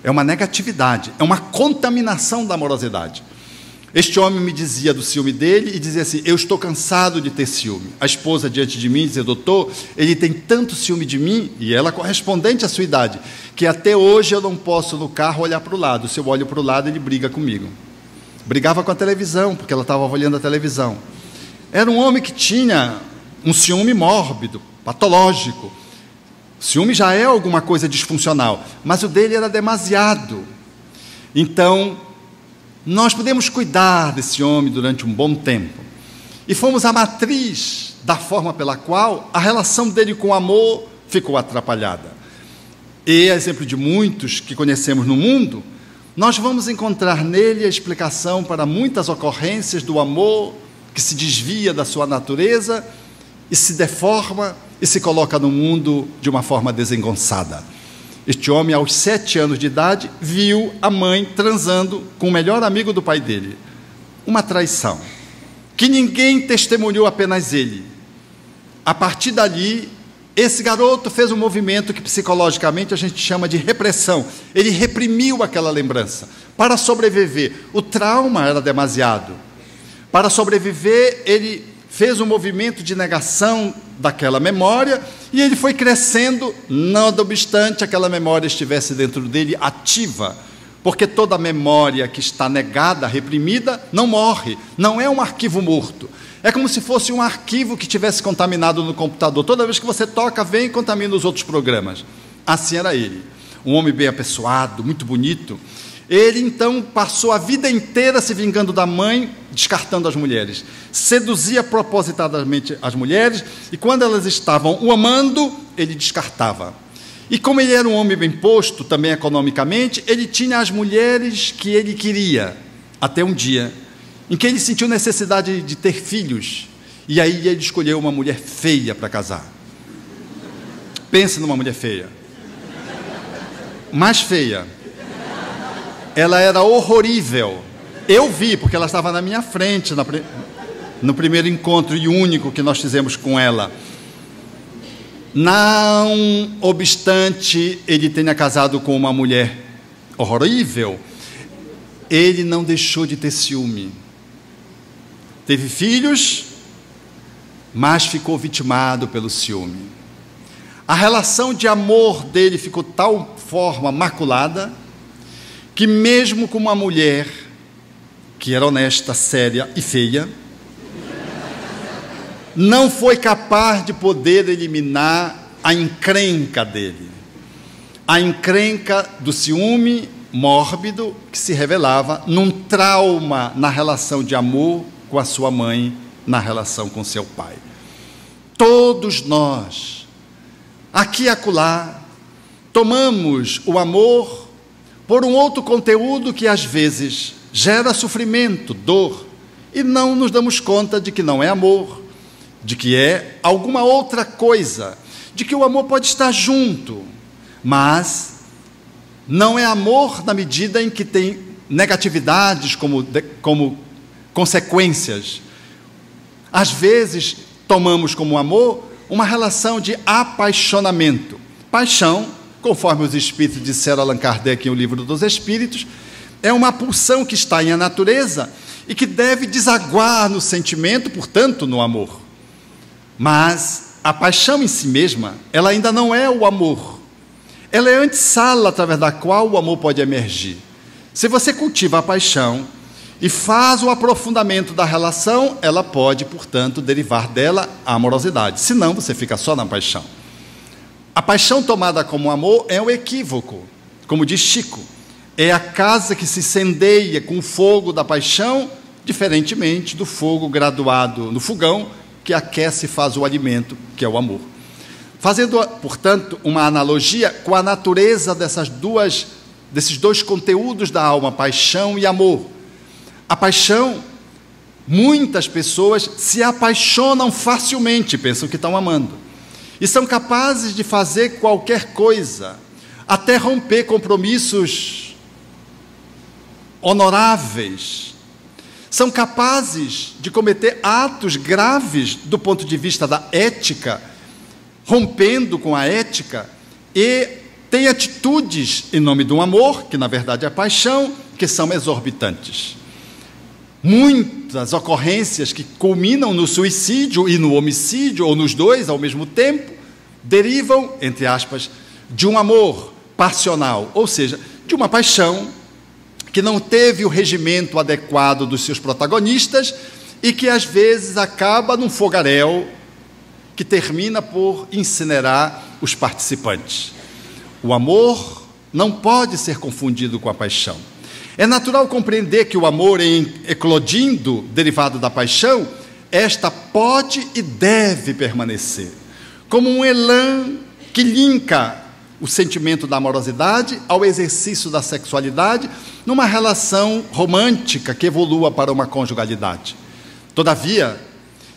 é uma negatividade, é uma contaminação da amorosidade. Este homem me dizia do ciúme dele e dizia assim: eu estou cansado de ter ciúme. A esposa diante de mim dizia: doutor, ele tem tanto ciúme de mim, e ela correspondente à sua idade, que até hoje eu não posso no carro olhar para o lado. Se eu olho para o lado, ele briga comigo. Brigava com a televisão, porque ela estava olhando a televisão. Era um homem que tinha um ciúme mórbido, patológico. O ciúme já é alguma coisa disfuncional, mas o dele era demasiado. Então, nós podemos cuidar desse homem durante um bom tempo. E fomos a matriz da forma pela qual a relação dele com o amor ficou atrapalhada. E, a exemplo de muitos que conhecemos no mundo, nós vamos encontrar nele a explicação para muitas ocorrências do amor que se desvia da sua natureza e se deforma e se coloca no mundo de uma forma desengonçada. Este homem, aos 7 anos de idade, viu a mãe transando com o melhor amigo do pai dele. Uma traição, que ninguém testemunhou, apenas ele. A partir dali, esse garoto fez um movimento que psicologicamente a gente chama de repressão. Ele reprimiu aquela lembrança. Para sobreviver, o trauma era demasiado. Para sobreviver, ele fez um movimento de negação daquela memória, e ele foi crescendo, não obstante aquela memória estivesse dentro dele ativa, porque toda memória que está negada, reprimida, não morre, não é um arquivo morto. É como se fosse um arquivo que tivesse contaminado no computador. Toda vez que você toca, vem e contamina os outros programas. Assim era ele, um homem bem apessoado, muito bonito. Ele, então, passou a vida inteira se vingando da mãe, descartando as mulheres. Seduzia propositadamente as mulheres, e quando elas estavam o amando, ele descartava. E como ele era um homem bem posto, também economicamente, ele tinha as mulheres que ele queria, até um dia em que ele sentiu necessidade de ter filhos, e aí ele escolheu uma mulher feia para casar. Pense numa mulher feia. Mais feia. Ela era horrorível. Eu vi, porque ela estava na minha frente, no primeiro encontro e único que nós fizemos com ela. Não obstante ele tenha casado com uma mulher horrível, ele não deixou de ter ciúme. Teve filhos, mas ficou vitimado pelo ciúme. A relação de amor dele ficou de tal forma maculada, que mesmo com uma mulher que era honesta, séria e feia, não foi capaz de poder eliminar a encrenca dele. A encrenca do ciúme mórbido que se revelava num trauma na relação de amor com a sua mãe, na relação com seu pai. Todos nós, aqui e acolá, tomamos o amor por um outro conteúdo que às vezes gera sofrimento, dor, e não nos damos conta de que não é amor, de que é alguma outra coisa, de que o amor pode estar junto, mas não é amor na medida em que tem negatividades como consequências. Às vezes tomamos como amor uma relação de apaixonamento. Paixão, conforme os espíritos disseram Allan Kardec em O Livro dos Espíritos, é uma pulsão que está em a natureza e que deve desaguar no sentimento, portanto, no amor. Mas a paixão em si mesma, ela ainda não é o amor. Ela é a antessala através da qual o amor pode emergir. Se você cultiva a paixão e faz o aprofundamento da relação, ela pode, portanto, derivar dela a amorosidade. Senão, você fica só na paixão. A paixão tomada como amor é um equívoco. Como diz Chico, é a casa que se incendeia com o fogo da paixão diferentemente do fogo graduado no fogão, que aquece e faz o alimento, que é o amor. Fazendo, portanto, uma analogia com a natureza desses dois conteúdos da alma, paixão e amor. A paixão, muitas pessoas se apaixonam facilmente, pensam que estão amando, e são capazes de fazer qualquer coisa, até romper compromissos honoráveis. São capazes de cometer atos graves do ponto de vista da ética, rompendo com a ética, e têm atitudes em nome de um amor, que na verdade é a paixão, que são exorbitantes. Muitas ocorrências que culminam no suicídio e no homicídio, ou nos dois ao mesmo tempo, derivam, entre aspas, de um amor passional, ou seja, de uma paixão que não teve o regimento adequado dos seus protagonistas e que às vezes acaba num fogaréu que termina por incinerar os participantes. O amor não pode ser confundido com a paixão. É natural compreender que o amor, em eclodindo, derivado da paixão, esta pode e deve permanecer, como um elan que linka o sentimento da amorosidade ao exercício da sexualidade, numa relação romântica que evolua para uma conjugalidade. Todavia,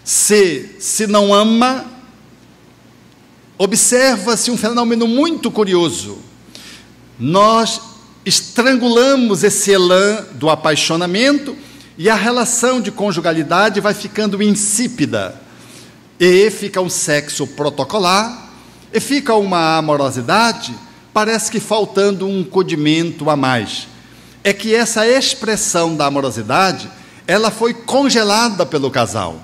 se não ama, observa-se um fenômeno muito curioso. Nós estrangulamos esse elan do apaixonamento e a relação de conjugalidade vai ficando insípida. E fica um sexo protocolar, e fica uma amorosidade, parece que faltando um condimento a mais. É que essa expressão da amorosidade, ela foi congelada pelo casal.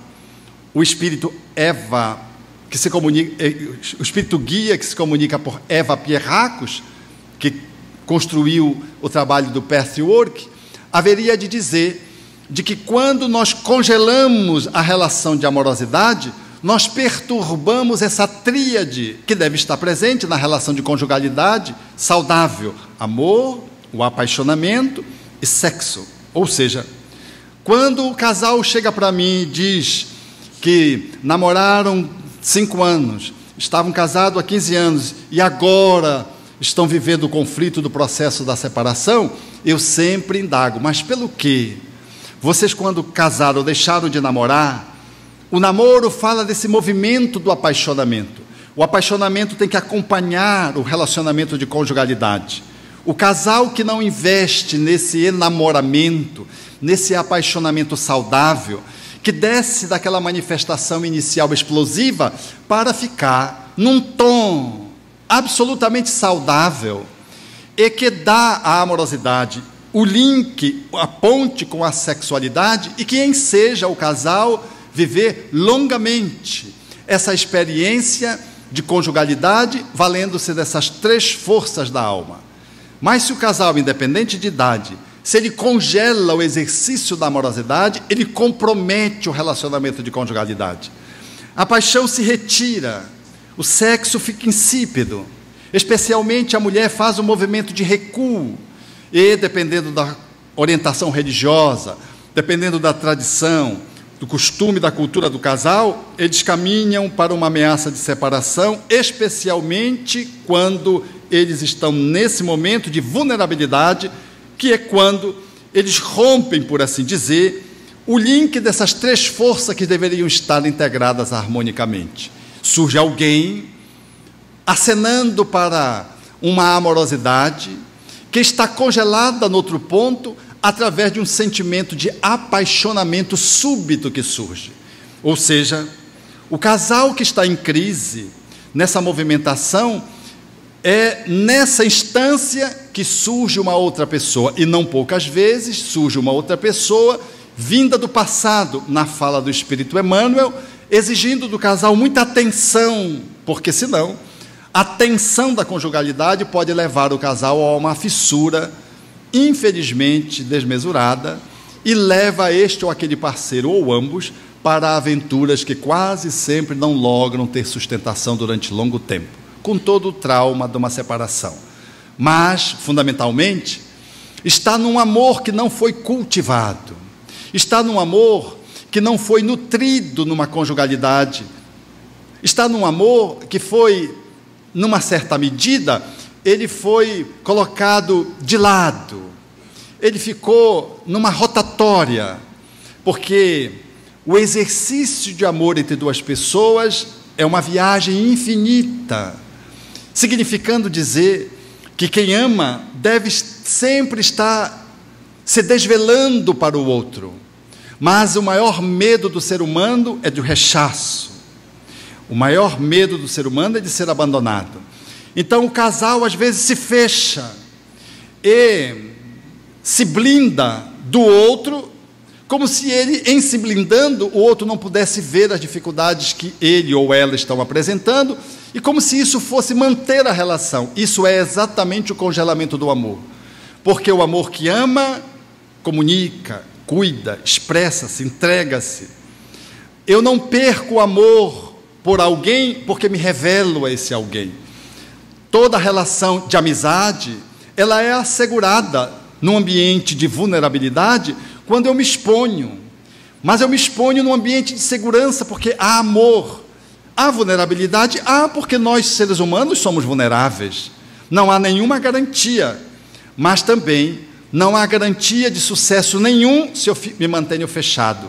O espírito Eva, que se comunica, o espírito guia que se comunica por Eva Pierracos, que construiu o trabalho do Patchwork, haveria de dizer de que quando nós congelamos a relação de amorosidade, nós perturbamos essa tríade que deve estar presente na relação de conjugalidade saudável: amor, o apaixonamento e sexo. Ou seja, quando o casal chega para mim e diz que namoraram 5 anos, estavam casados há 15 anos e agora estão vivendo o conflito do processo da separação, eu sempre indago: mas pelo quê? Vocês, quando casaram, deixaram de namorar? O namoro fala desse movimento do apaixonamento. O apaixonamento tem que acompanhar o relacionamento de conjugalidade. O casal que não investe nesse enamoramento, nesse apaixonamento saudável, que desce daquela manifestação inicial explosiva para ficar num tom absolutamente saudável e que dá à amorosidade o link, a ponte com a sexualidade, e que enseja o casal viver longamente essa experiência de conjugalidade, valendo-se dessas 3 forças da alma. Mas se o casal, independente de idade, se ele congela o exercício da amorosidade, ele compromete o relacionamento de conjugalidade. A paixão se retira, o sexo fica insípido, especialmente a mulher faz um movimento de recuo, e dependendo da orientação religiosa, dependendo da tradição, do costume, da cultura do casal, eles caminham para uma ameaça de separação, especialmente quando eles estão nesse momento de vulnerabilidade, que é quando eles rompem, por assim dizer, o link dessas 3 forças que deveriam estar integradas harmonicamente. Surge alguém acenando para uma amorosidade que está congelada no outro ponto, através de um sentimento de apaixonamento súbito que surge. Ou seja, o casal que está em crise, nessa movimentação, é nessa instância que surge uma outra pessoa, e não poucas vezes surge uma outra pessoa vinda do passado, na fala do Espírito Emmanuel, exigindo do casal muita atenção, porque senão a tensão da conjugalidade pode levar o casal a uma fissura infelizmente desmesurada, e leva este ou aquele parceiro, ou ambos, para aventuras que quase sempre não logram ter sustentação durante longo tempo, com todo o trauma de uma separação. Mas, fundamentalmente, está num amor que não foi cultivado, está num amor que não foi nutrido numa conjugalidade, está num amor que foi, numa certa medida, ele foi colocado de lado, ele ficou numa rotatória, porque o exercício de amor entre duas pessoas é uma viagem infinita, significando dizer que quem ama deve sempre estar se desvelando para o outro. Mas o maior medo do ser humano é do rechaço. O maior medo do ser humano é de ser abandonado. Então o casal às vezes se fecha e se blinda do outro, como se ele, em se blindando, o outro não pudesse ver as dificuldades que ele ou ela estão apresentando, e como se isso fosse manter a relação. Isso é exatamente o congelamento do amor. Porque o amor que ama, comunica, cuida, expressa-se, entrega-se. Eu não perco o amor por alguém porque me revelo a esse alguém. Toda relação de amizade, ela é assegurada num ambiente de vulnerabilidade quando eu me exponho. Mas eu me exponho num ambiente de segurança porque há amor. Há vulnerabilidade? Há, porque nós, seres humanos, somos vulneráveis. Não há nenhuma garantia, mas também não há garantia de sucesso nenhum se eu me mantenho fechado.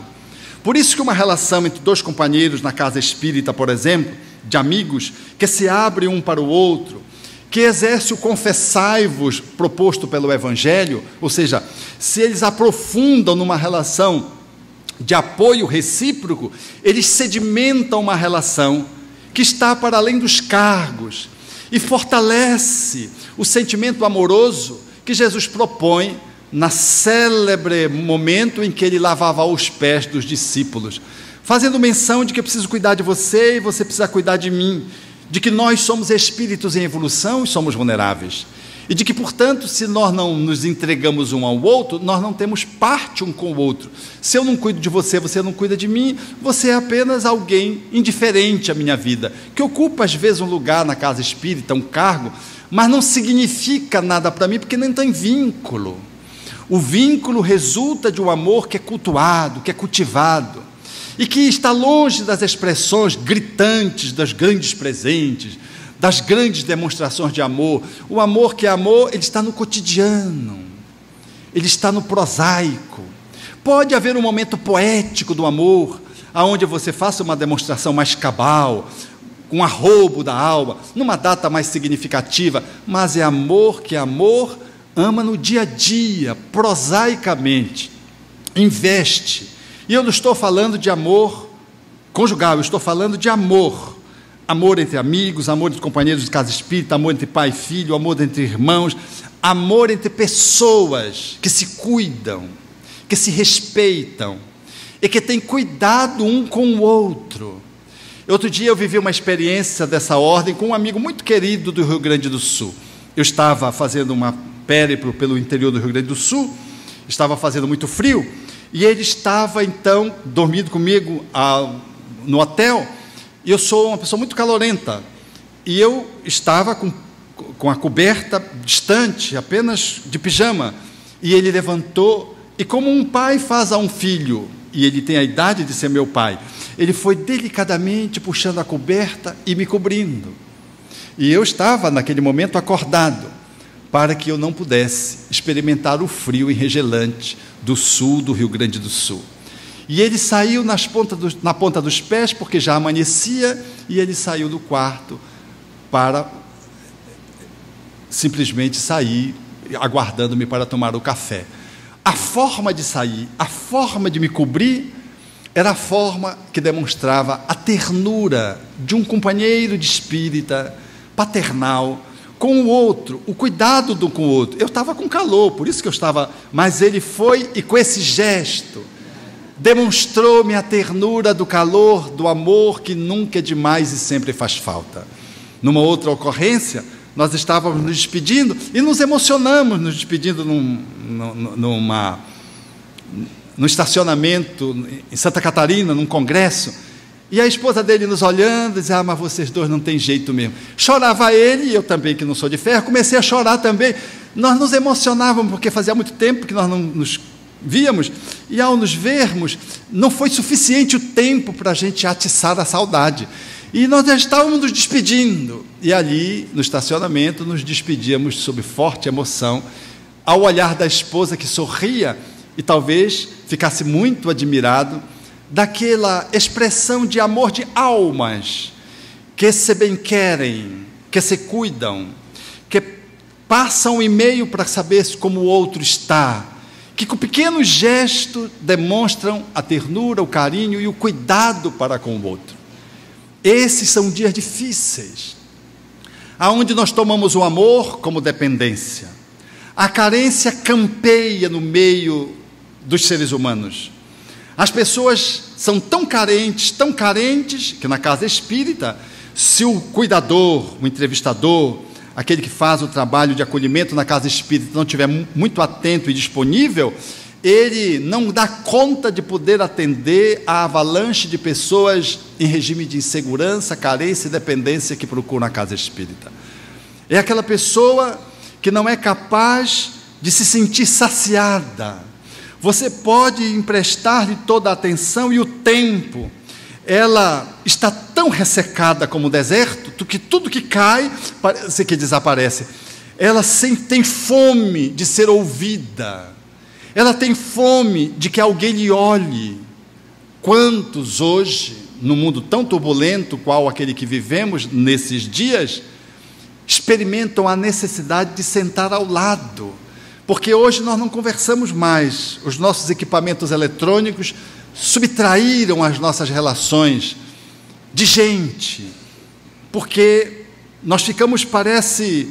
Por isso que uma relação entre dois companheiros na casa espírita, por exemplo, de amigos, que se abre um para o outro, que exerce o confessai-vos proposto pelo Evangelho, ou seja, se eles aprofundam numa relação de apoio recíproco, eles sedimentam uma relação que está para além dos cargos e fortalece o sentimento amoroso que Jesus propõe na célebre momento em que ele lavava os pés dos discípulos, fazendo menção de que eu preciso cuidar de você e você precisa cuidar de mim, de que nós somos espíritos em evolução e somos vulneráveis, e de que, portanto, se nós não nos entregamos um ao outro, nós não temos parte um com o outro. Se eu não cuido de você, você não cuida de mim, você é apenas alguém indiferente à minha vida, que ocupa às vezes um lugar na casa espírita, um cargo, mas não significa nada para mim, porque nem tem vínculo. O vínculo resulta de um amor que é cultuado, que é cultivado, e que está longe das expressões gritantes, dos grandes presentes, das grandes demonstrações de amor. O amor que é amor, ele está no cotidiano, ele está no prosaico. Pode haver um momento poético do amor, onde você faça uma demonstração mais cabal, com arrobo da alma, numa data mais significativa, mas é amor que amor ama no dia a dia, prosaicamente, investe. E eu não estou falando de amor conjugal, eu estou falando de amor. Amor entre amigos, amor entre companheiros de casa espírita, amor entre pai e filho, amor entre irmãos, amor entre pessoas que se cuidam, que se respeitam e que têm cuidado um com o outro. Outro dia eu vivi uma experiência dessa ordem com um amigo muito querido do Rio Grande do Sul. Eu estava fazendo uma périplo pelo interior do Rio Grande do Sul, estava fazendo muito frio, e ele estava então dormindo comigo no hotel, e eu sou uma pessoa muito calorenta, e eu estava com a coberta distante, apenas de pijama, e ele levantou, e como um pai faz a um filho, e ele tem a idade de ser meu pai, ele foi delicadamente puxando a coberta e me cobrindo, e eu estava naquele momento acordado, para que eu não pudesse experimentar o frio enregelante do sul do Rio Grande do Sul. E ele saiu na ponta dos pés, porque já amanhecia, e ele saiu do quarto para simplesmente sair, aguardando-me para tomar o café. A forma de sair, a forma de me cobrir, era a forma que demonstrava a ternura de um companheiro de espírita, paternal, com o outro, o cuidado do com o outro. Eu estava com calor, por isso que eu estava, mas ele foi e com esse gesto demonstrou-me a ternura do calor, do amor que nunca é demais e sempre faz falta. Numa outra ocorrência, nós estávamos nos despedindo e nos emocionamos, nos despedindo num estacionamento em Santa Catarina, num congresso, e a esposa dele nos olhando, dizia, mas vocês dois não tem jeito mesmo. Chorava ele, e eu também, que não sou de ferro, comecei a chorar também. Nós nos emocionávamos, porque fazia muito tempo que nós não nos víamos, e ao nos vermos, não foi suficiente o tempo para a gente atiçar a saudade. E nós já estávamos nos despedindo. E ali, no estacionamento, nos despedíamos sob forte emoção, ao olhar da esposa que sorria e talvez ficasse muito admirado daquela expressão de amor de almas que se bem querem, que se cuidam, que passam um e-mail para saber como o outro está, que com pequenos gestos demonstram a ternura, o carinho e o cuidado para com o outro. Esses são dias difíceis, aonde nós tomamos o amor como dependência. A carência campeia no meio dos seres humanos. As pessoas são tão carentes, que na casa espírita, se o cuidador, o entrevistador, aquele que faz o trabalho de acolhimento na casa espírita não estiver muito atento e disponível, ele não dá conta de poder atender a avalanche de pessoas em regime de insegurança, carência e dependência que procuram a casa espírita. É aquela pessoa que não é capaz de se sentir saciada. Você pode emprestar-lhe toda a atenção e o tempo. Ela está tão ressecada como o deserto, que tudo que cai parece que desaparece. Ela tem fome de ser ouvida. Ela tem fome de que alguém lhe olhe. Quantos hoje, no mundo tão turbulento qual aquele que vivemos nesses dias, experimentam a necessidade de sentar ao lado? Porque hoje nós não conversamos mais. Os nossos equipamentos eletrônicos subtraíram as nossas relações de gente, porque nós ficamos, parece,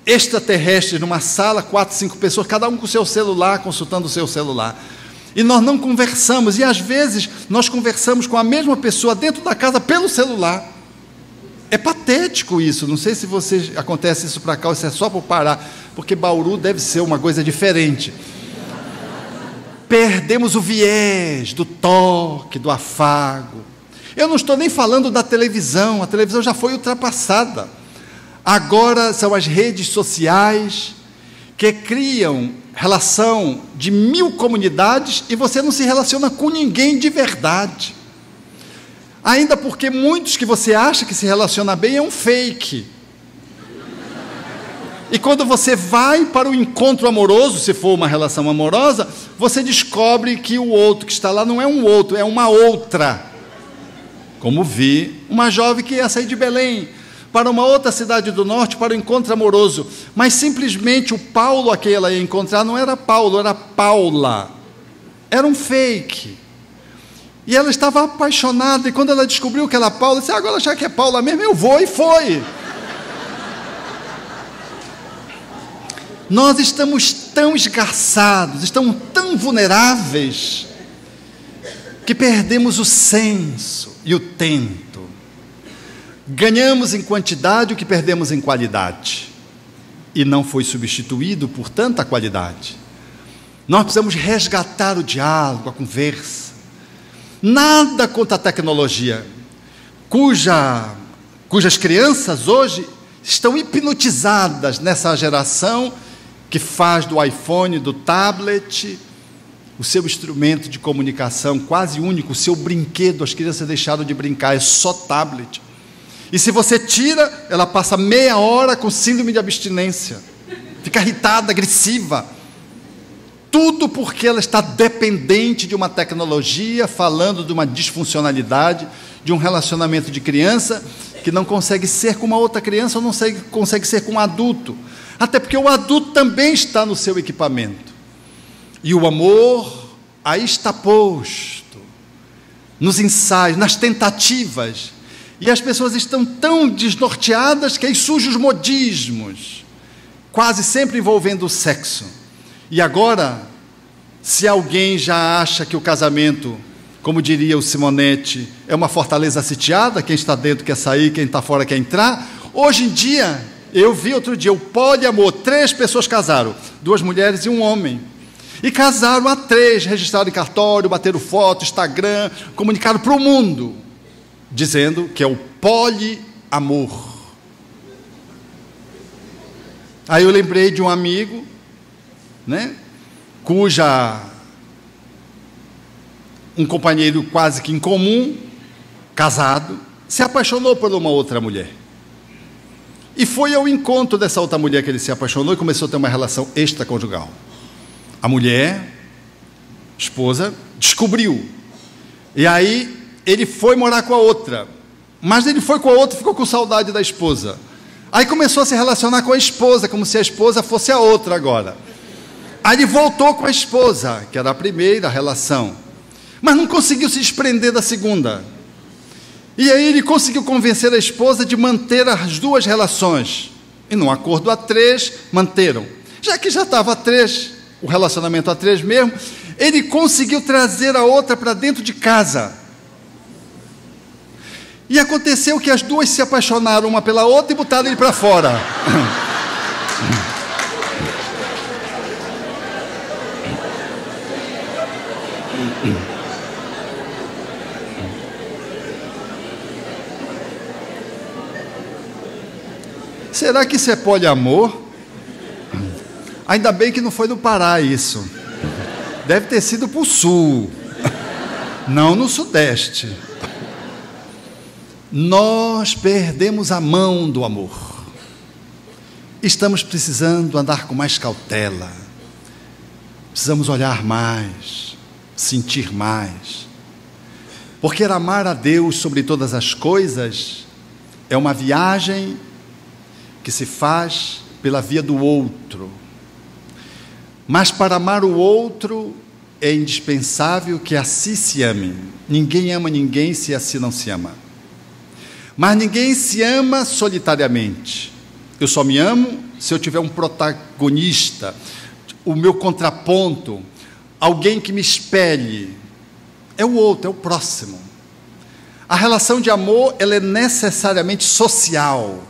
extraterrestres numa sala, 4, 5 pessoas, cada um com o seu celular, consultando o seu celular, e nós não conversamos, e às vezes nós conversamos com a mesma pessoa dentro da casa pelo celular. É patético isso. Não sei se acontece isso para cá, ou se é só por Pará, porque Bauru deve ser uma coisa diferente. Perdemos o viés do toque, do afago. Eu não estou nem falando da televisão, a televisão já foi ultrapassada. Agora são as redes sociais que criam relação de 1000 comunidades e você não se relaciona com ninguém de verdade. Ainda porque muitos que você acha que se relaciona bem é um fake. E quando você vai para o encontro amoroso, se for uma relação amorosa, você descobre que o outro que está lá não é um outro, é uma outra. Como vi uma jovem que ia sair de Belém para uma outra cidade do norte para o encontro amoroso, mas simplesmente o Paulo a quem ela ia encontrar não era Paulo, era Paula. Era um fake. E ela estava apaixonada, e quando ela descobriu que era Paula, disse: agora já que é Paula mesmo, eu vou, e foi. Nós estamos tão esgarçados, estamos tão vulneráveis, que perdemos o senso e o tento. Ganhamos em quantidade o que perdemos em qualidade, e não foi substituído por tanta qualidade. Nós precisamos resgatar o diálogo, a conversa. Nada contra a tecnologia, cujas crianças hoje estão hipnotizadas nessa geração que faz do iPhone, do tablet, o seu instrumento de comunicação quase único, o seu brinquedo. As crianças deixaram de brincar, é só tablet. E se você tira, ela passa meia hora com síndrome de abstinência, fica irritada, agressiva. Tudo porque ela está dependente de uma tecnologia, falando de uma disfuncionalidade, de um relacionamento de criança que não consegue ser com uma outra criança, ou não consegue ser com um adulto. Até porque o adulto também está no seu equipamento. E o amor aí está posto, nos ensaios, nas tentativas. E as pessoas estão tão desnorteadas que aí surgem os modismos, quase sempre envolvendo o sexo. E agora, se alguém já acha que o casamento, como diria o Simonetti, é uma fortaleza sitiada, quem está dentro quer sair, quem está fora quer entrar, hoje em dia, eu vi outro dia, o poliamor, 3 pessoas casaram, 2 mulheres e um homem, e casaram a 3, registraram em cartório, bateram foto, Instagram, comunicaram para o mundo, dizendo que é o poliamor. Aí eu lembrei de um amigo, né, cuja um companheiro quase que em comum, casado, se apaixonou por uma outra mulher. E foi ao encontro dessa outra mulher que ele se apaixonou e começou a ter uma relação extraconjugal. A mulher, esposa, descobriu. E aí ele foi morar com a outra. Mas ele foi com a outra e ficou com saudade da esposa. Aí começou a se relacionar com a esposa, como se a esposa fosse a outra agora. Aí ele voltou com a esposa, que era a primeira relação. Mas não conseguiu se desprender da segunda. E aí ele conseguiu convencer a esposa de manter as duas relações. E num acordo a 3, manteram. Já que já estava a 3, o relacionamento a 3 mesmo, ele conseguiu trazer a outra para dentro de casa. E aconteceu que as duas se apaixonaram uma pela outra e botaram ele para fora. Será que isso é poliamor? Ainda bem que não foi no Pará isso. Deve ter sido para o sul, não no sudeste. Nós perdemos a mão do amor. Estamos precisando andar com mais cautela. Precisamos olhar mais, sentir mais. Porque amar a Deus sobre todas as coisas é uma viagem que se faz pela via do outro. Mas para amar o outro é indispensável que a si se ame. Ninguém ama ninguém se a si não se ama. Mas ninguém se ama solitariamente. Eu só me amo se eu tiver um protagonista, o meu contraponto, alguém que me espelhe. É o outro, é o próximo. A relação de amor, ela é necessariamente social.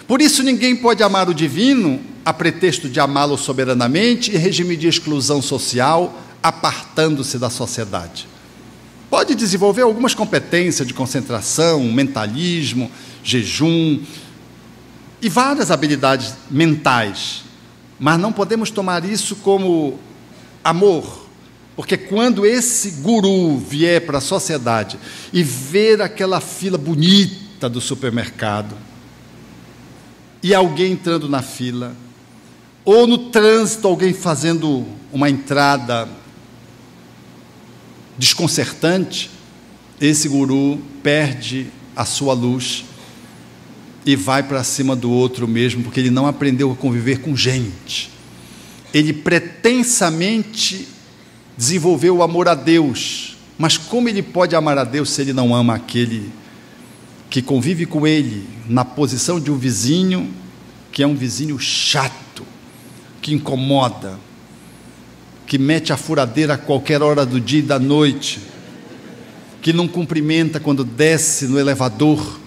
Por isso ninguém pode amar o divino a pretexto de amá-lo soberanamente em regime de exclusão social, apartando-se da sociedade. Pode desenvolver algumas competências de concentração, mentalismo, jejum e várias habilidades mentais, mas não podemos tomar isso como amor, porque quando esse guru vier para a sociedade e ver aquela fila bonita do supermercado e alguém entrando na fila, ou no trânsito alguém fazendo uma entrada desconcertante, esse guru perde a sua luz e vai para cima do outro mesmo, porque ele não aprendeu a conviver com gente. Ele pretensamente desenvolveu o amor a Deus, mas como ele pode amar a Deus se ele não ama aquele que convive com ele na posição de um vizinho, que é um vizinho chato, que incomoda, que mete a furadeira a qualquer hora do dia e da noite, que não cumprimenta quando desce no elevador.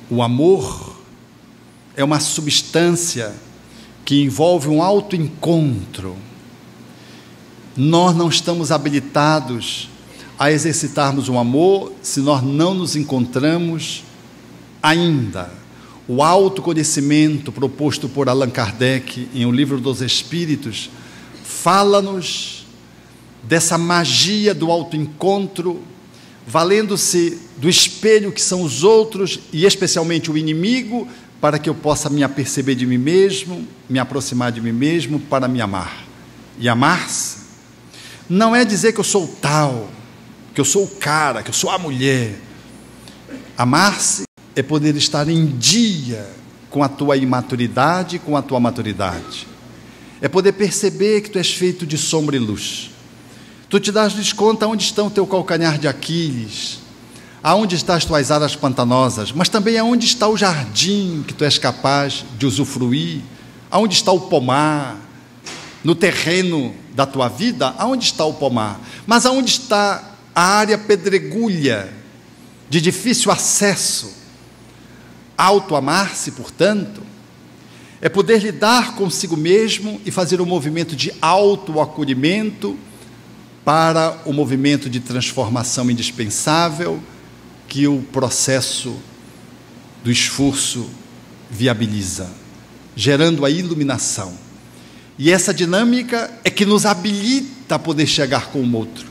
O amor é uma substância que envolve um autoencontro. Nós não estamos habilitados a exercitarmos o amor se nós não nos encontramos ainda. O autoconhecimento proposto por Allan Kardec em O Livro dos Espíritos fala-nos dessa magia do autoencontro, valendo-se do espelho que são os outros e especialmente o inimigo, para que eu possa me aperceber de mim mesmo, me aproximar de mim mesmo para me amar. E amar-se não é dizer que eu sou tal, que eu sou o cara, que eu sou a mulher. Amar-se é poder estar em dia com a tua imaturidade, com a tua maturidade. É poder perceber que tu és feito de sombra e luz. Tu te dás conta onde está o teu calcanhar de Aquiles, aonde estão as tuas áreas pantanosas, mas também aonde está o jardim que tu és capaz de usufruir, aonde está o pomar, no terreno da tua vida, aonde está o pomar, mas aonde está a área pedregulha, de difícil acesso. Auto-amar-se, portanto, é poder lidar consigo mesmo e fazer um movimento de auto-acolhimento para o movimento de transformação indispensável que o processo do esforço viabiliza, gerando a iluminação. E essa dinâmica é que nos habilita a poder chegar com o outro,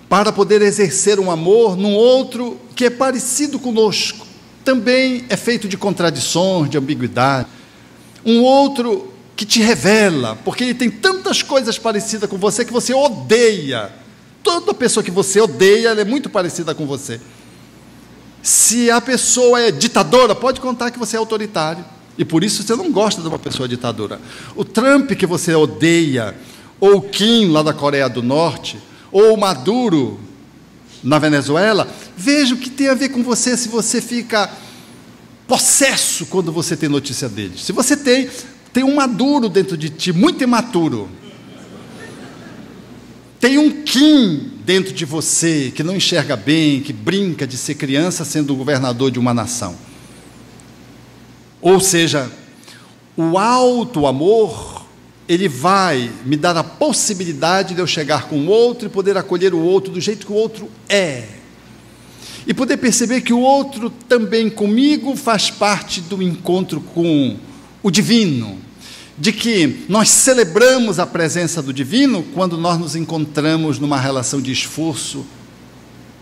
para poder exercer um amor num outro que é parecido conosco, também é feito de contradições, de ambiguidade. Um outro que te revela, porque ele tem tantas coisas parecidas com você que você odeia. Toda pessoa que você odeia, ela é muito parecida com você. Se a pessoa é ditadora, pode contar que você é autoritário, e por isso você não gosta de uma pessoa ditadora. O Trump que você odeia, ou o Kim lá da Coreia do Norte, ou o Maduro na Venezuela, veja o que tem a ver com você se você fica possesso quando você tem notícia deles. Se você tem um Maduro dentro de ti, muito imaturo. Tem um Kim dentro de você, que não enxerga bem, que brinca de ser criança sendo o governador de uma nação. Ou seja, o alto amor, ele vai me dar a possibilidade de eu chegar com o outro e poder acolher o outro do jeito que o outro é. E poder perceber que o outro também comigo faz parte do encontro com o divino. De que nós celebramos a presença do divino quando nós nos encontramos numa relação de esforço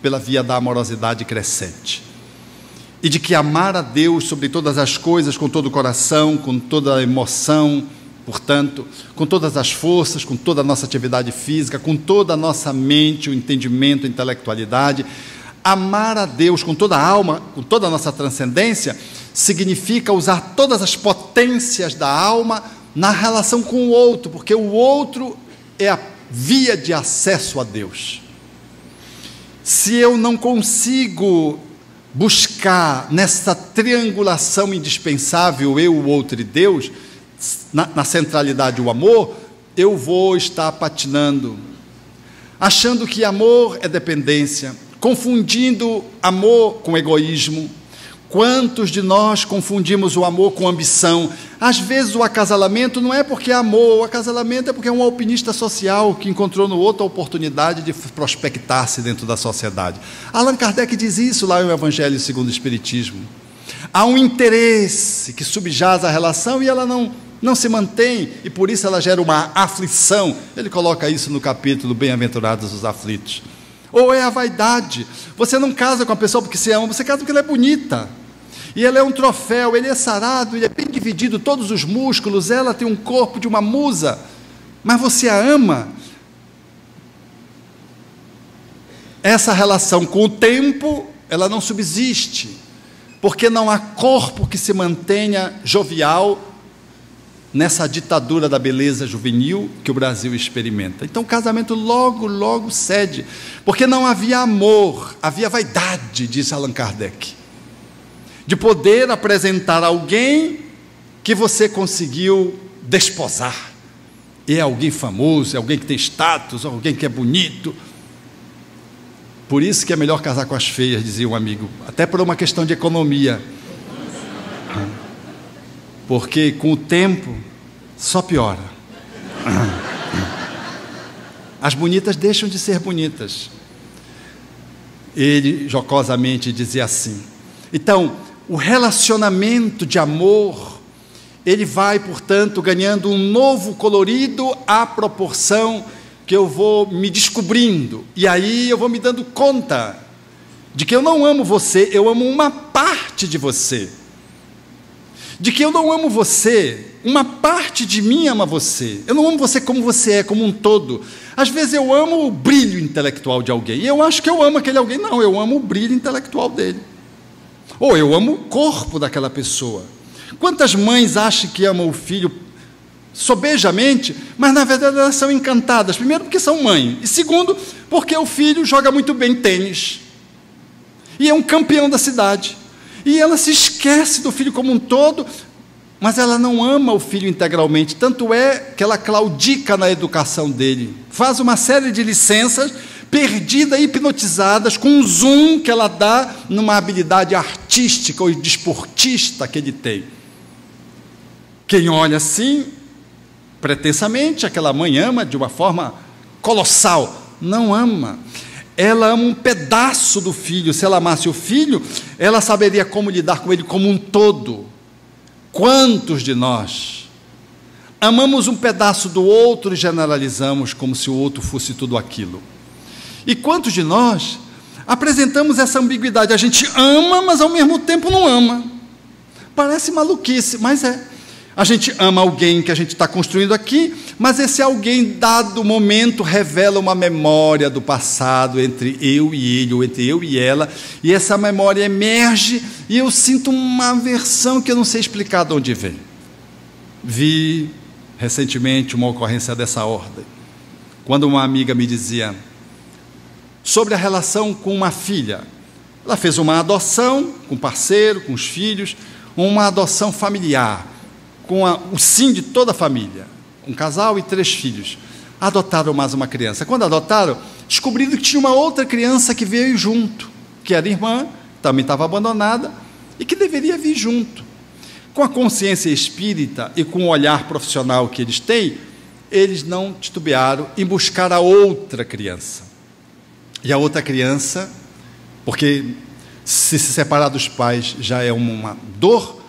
pela via da amorosidade crescente. E de que amar a Deus sobre todas as coisas, com todo o coração, com toda a emoção, portanto, com todas as forças, com toda a nossa atividade física, com toda a nossa mente, o entendimento, a intelectualidade, amar a Deus com toda a alma, com toda a nossa transcendência, significa usar todas as potências da alma na relação com o outro, porque o outro é a via de acesso a Deus. Se eu não consigo buscar nessa triangulação indispensável, eu, o outro e Deus, na centralidade o amor, eu vou estar patinando, achando que amor é dependência, confundindo amor com egoísmo. Quantos de nós confundimos o amor com ambição? Às vezes o acasalamento não é porque é amor, o acasalamento é porque é um alpinista social que encontrou no outro a oportunidade de prospectar-se dentro da sociedade. Allan Kardec diz isso lá no Evangelho segundo o Espiritismo. Há um interesse que subjaz a relação e ela não se mantém, e por isso ela gera uma aflição. Ele coloca isso no capítulo Bem-aventurados os aflitos. Ou é a vaidade. Você não casa com a pessoa porque se ama, você casa porque ela é bonita. E ela é um troféu, ele é sarado, ele é bem dividido, todos os músculos, ela tem um corpo de uma musa. Mas você a ama. Essa relação com o tempo, ela não subsiste. Porque não há corpo que se mantenha jovial nessa ditadura da beleza juvenil que o Brasil experimenta. Então o casamento logo cede, porque não havia amor, havia vaidade, diz Allan Kardec, de poder apresentar alguém que você conseguiu desposar, e é alguém famoso, é alguém que tem status, alguém que é bonito. Por isso que é melhor casar com as feias, dizia um amigo, até por uma questão de economia. Porque com o tempo só piora. As bonitas deixam de ser bonitas. Ele jocosamente dizia assim. Então, o relacionamento de amor, ele vai, portanto, ganhando um novo colorido à proporção que eu vou me descobrindo. E aí eu vou me dando conta de que eu não amo você, eu amo uma parte de você. De que eu não amo você, uma parte de mim ama você. Eu não amo você como você é, como um todo. Às vezes eu amo o brilho intelectual de alguém, e eu acho que eu amo aquele alguém. Não, eu amo o brilho intelectual dele. Ou eu amo o corpo daquela pessoa. Quantas mães acham que amam o filho sobejamente, mas na verdade elas são encantadas? Primeiro porque são mãe, e segundo porque o filho joga muito bem tênis, e é um campeão da cidade. E ela se esquece do filho como um todo, mas ela não ama o filho integralmente. Tanto é que ela claudica na educação dele. Faz uma série de licenças, perdida, hipnotizadas, com um zoom que ela dá numa habilidade artística ou desportista que ele tem. Quem olha assim, pretensamente, aquela mãe ama de uma forma colossal. Não ama. Ela ama um pedaço do filho. Se ela amasse o filho, ela saberia como lidar com ele como um todo. Quantos de nós Amamos um pedaço do outro e generalizamos como se o outro fosse tudo aquilo. E quantos de nós apresentamos essa ambiguidade? A gente ama, mas ao mesmo tempo não ama. Parece maluquice, mas é. A gente ama alguém que a gente está construindo aqui, mas esse alguém, dado momento, revela uma memória do passado entre eu e ele, ou entre eu e ela, e essa memória emerge, e eu sinto uma aversão que eu não sei explicar de onde vem. Vi recentemente uma ocorrência dessa ordem, quando uma amiga me dizia sobre a relação com uma filha. Ela fez uma adoção com o parceiro, com os filhos, uma adoção familiar, com o sim de toda a família, um casal e 3 filhos. Adotaram mais uma criança. Quando adotaram, descobriram que tinha uma outra criança que veio junto, que era irmã, também estava abandonada, e que deveria vir junto. Com a consciência espírita e com o olhar profissional que eles têm, eles não titubearam em buscar a outra criança. E a outra criança, porque se separar dos pais já é uma dor,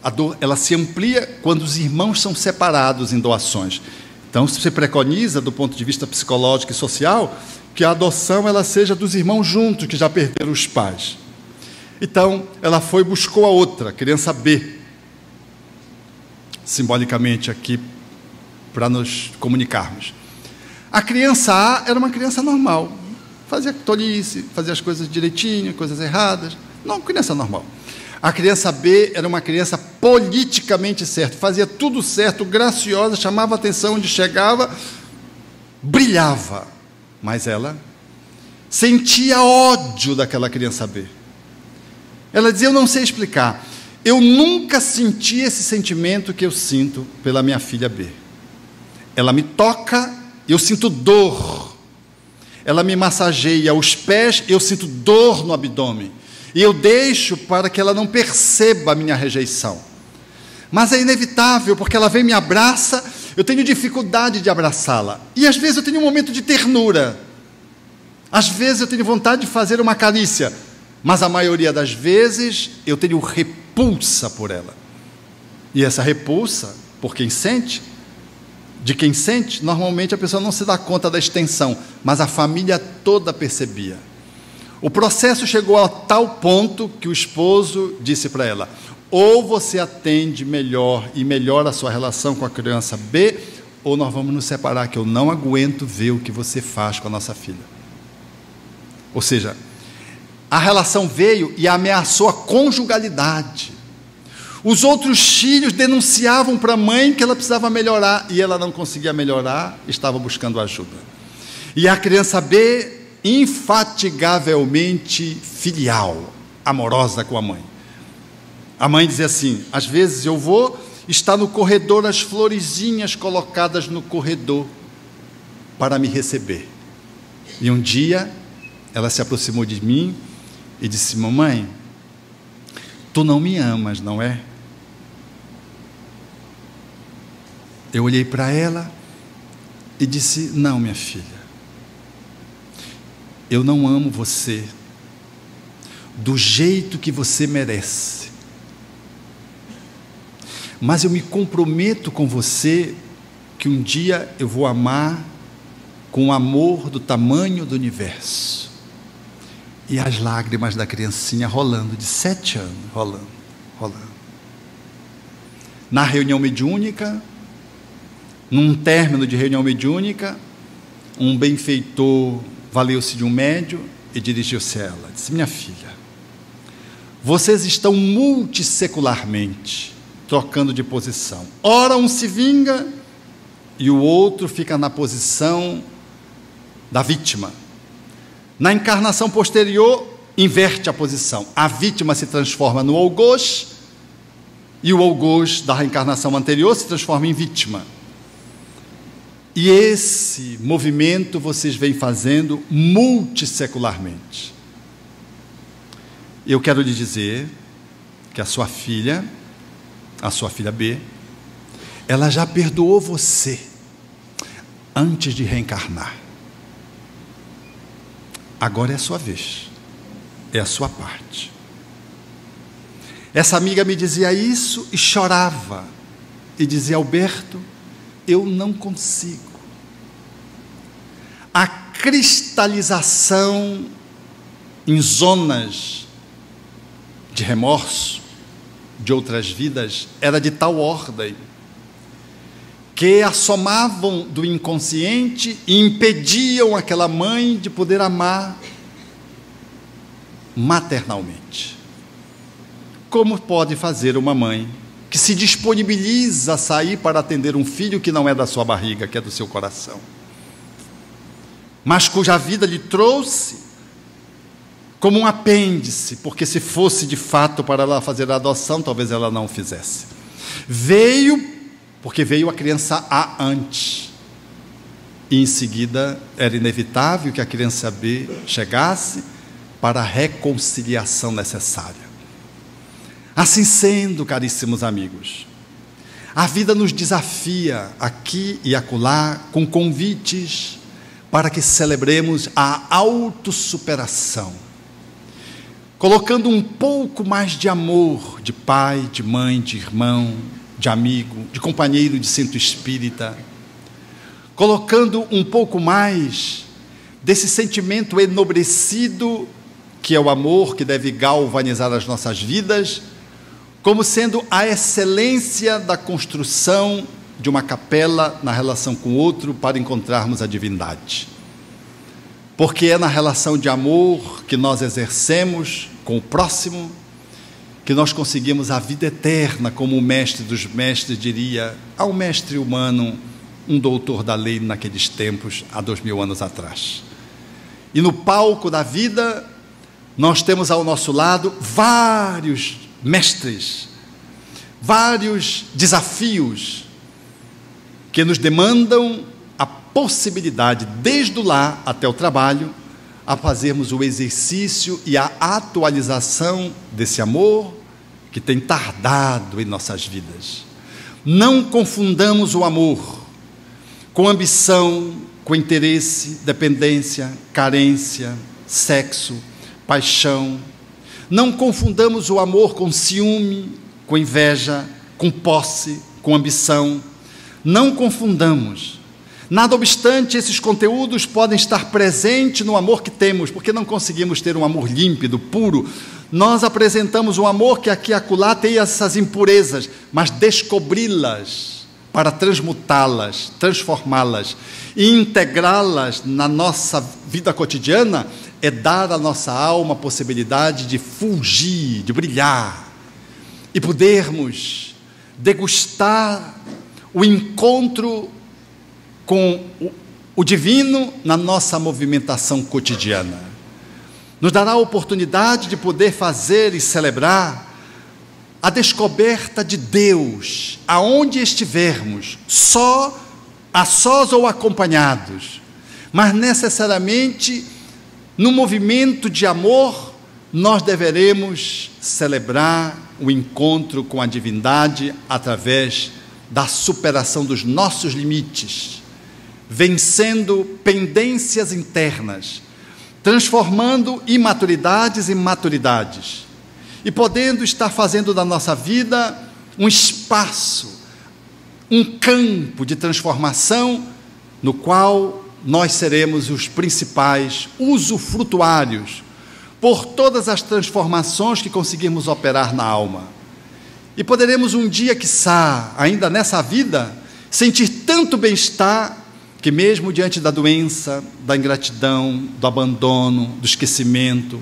a dor ela se amplia quando os irmãos são separados em doações. Então, se preconiza, do ponto de vista psicológico e social, que a adoção ela seja dos irmãos juntos, que já perderam os pais. Então, ela foi e buscou a outra, a criança B, simbolicamente aqui, para nos comunicarmos. A criança A era uma criança normal, fazia tolice, fazia as coisas direitinho, coisas erradas, não, criança normal. A criança B era uma criança politicamente certa, fazia tudo certo, graciosa, chamava atenção onde chegava, brilhava, mas ela sentia ódio daquela criança B. Ela dizia: eu não sei explicar, eu nunca senti esse sentimento que eu sinto pela minha filha B. Ela me toca, eu sinto dor. Ela me massageia os pés, eu sinto dor no abdômen. E eu deixo para que ela não perceba a minha rejeição. Mas é inevitável, porque ela vem e me abraça, eu tenho dificuldade de abraçá-la. E às vezes eu tenho um momento de ternura. Às vezes eu tenho vontade de fazer uma carícia. Mas a maioria das vezes eu tenho repulsa por ela. E essa repulsa, por quem sente, de quem sente, normalmente a pessoa não se dá conta da extensão, mas a família toda percebia. O processo chegou a tal ponto que o esposo disse para ela: ou você atende melhor e melhora a sua relação com a criança B, ou nós vamos nos separar, que eu não aguento ver o que você faz com a nossa filha. Ou seja, a relação veio e ameaçou a conjugalidade. Os outros filhos denunciavam para a mãe que ela precisava melhorar, e ela não conseguia melhorar, estava buscando ajuda. E a criança B, infatigavelmente filial, amorosa com a mãe. A mãe dizia assim: às vezes eu vou, está no corredor as florezinhas colocadas no corredor para me receber. E um dia ela se aproximou de mim e disse: mamãe, tu não me amas, não é? Eu olhei para ela e disse: não, minha filha, eu não amo você do jeito que você merece, mas eu me comprometo com você que um dia eu vou amar com amor do tamanho do universo. E as lágrimas da criancinha rolando, de 7 anos, rolando. Na reunião mediúnica, num término de reunião mediúnica, um benfeitor valeu-se de um médium e dirigiu-se a ela. Disse: minha filha, vocês estão multissecularmente trocando de posição. Ora um se vinga e o outro fica na posição da vítima. Na encarnação posterior, inverte a posição. A vítima se transforma no algoz e o algoz da reencarnação anterior se transforma em vítima. E esse movimento vocês vêm fazendo multissecularmente. Eu quero lhe dizer que a sua filha B, ela já perdoou você antes de reencarnar. Agora é a sua vez, é a sua parte. Essa amiga me dizia isso e chorava. e dizia: Alberto, eu não consigo. A cristalização em zonas de remorso de outras vidas era de tal ordem que assomavam do inconsciente e impediam aquela mãe de poder amar maternalmente. Como pode fazer uma mãe que se disponibiliza a sair para atender um filho que não é da sua barriga, que é do seu coração, mas cuja vida lhe trouxe como um apêndice, porque se fosse de fato para ela fazer a adoção, talvez ela não o fizesse. Veio porque veio a criança A antes, e em seguida era inevitável que a criança B chegasse para a reconciliação necessária. Assim sendo, caríssimos amigos, a vida nos desafia aqui e acolá com convites para que celebremos a autossuperação, colocando um pouco mais de amor de pai, de mãe, de irmão, de amigo, de companheiro de centro espírita, colocando um pouco mais desse sentimento enobrecido que é o amor, que deve galvanizar as nossas vidas, como sendo a excelência da construção de uma capela na relação com o outro para encontrarmos a divindade. Porque é na relação de amor que nós exercemos com o próximo que nós conseguimos a vida eterna, como o mestre dos mestres diria ao mestre humano, um doutor da lei naqueles tempos, há 2000 anos atrás. E no palco da vida, nós temos ao nosso lado vários mestres, vários desafios que nos demandam a possibilidade, desde o lar até o trabalho, a fazermos o exercício e a atualização desse amor que tem tardado em nossas vidas. Não confundamos o amor com ambição, com interesse, dependência, carência, sexo, paixão. Não confundamos o amor com ciúme, com inveja, com posse, com ambição. Não confundamos. Nada obstante, esses conteúdos podem estar presentes no amor que temos, porque não conseguimos ter um amor límpido, puro. Nós apresentamos um amor que aqui e acolá tem essas impurezas, mas descobri-las para transmutá-las, transformá-las e integrá-las na nossa vida cotidiana é dar à nossa alma a possibilidade de fulgir, de brilhar e podermos degustar o encontro com o divino na nossa movimentação cotidiana. Nos dará a oportunidade de poder fazer e celebrar a descoberta de Deus, aonde estivermos, a sós ou acompanhados, mas necessariamente no movimento de amor, nós deveremos celebrar o encontro com a divindade através da superação dos nossos limites, vencendo pendências internas, transformando imaturidades em maturidades e podendo estar fazendo da nossa vida um espaço, um campo de transformação no qual nós seremos os principais usufrutuários por todas as transformações que conseguirmos operar na alma. E poderemos um dia, quiçá, ainda nessa vida, sentir tanto bem-estar que mesmo diante da doença, da ingratidão, do abandono, do esquecimento,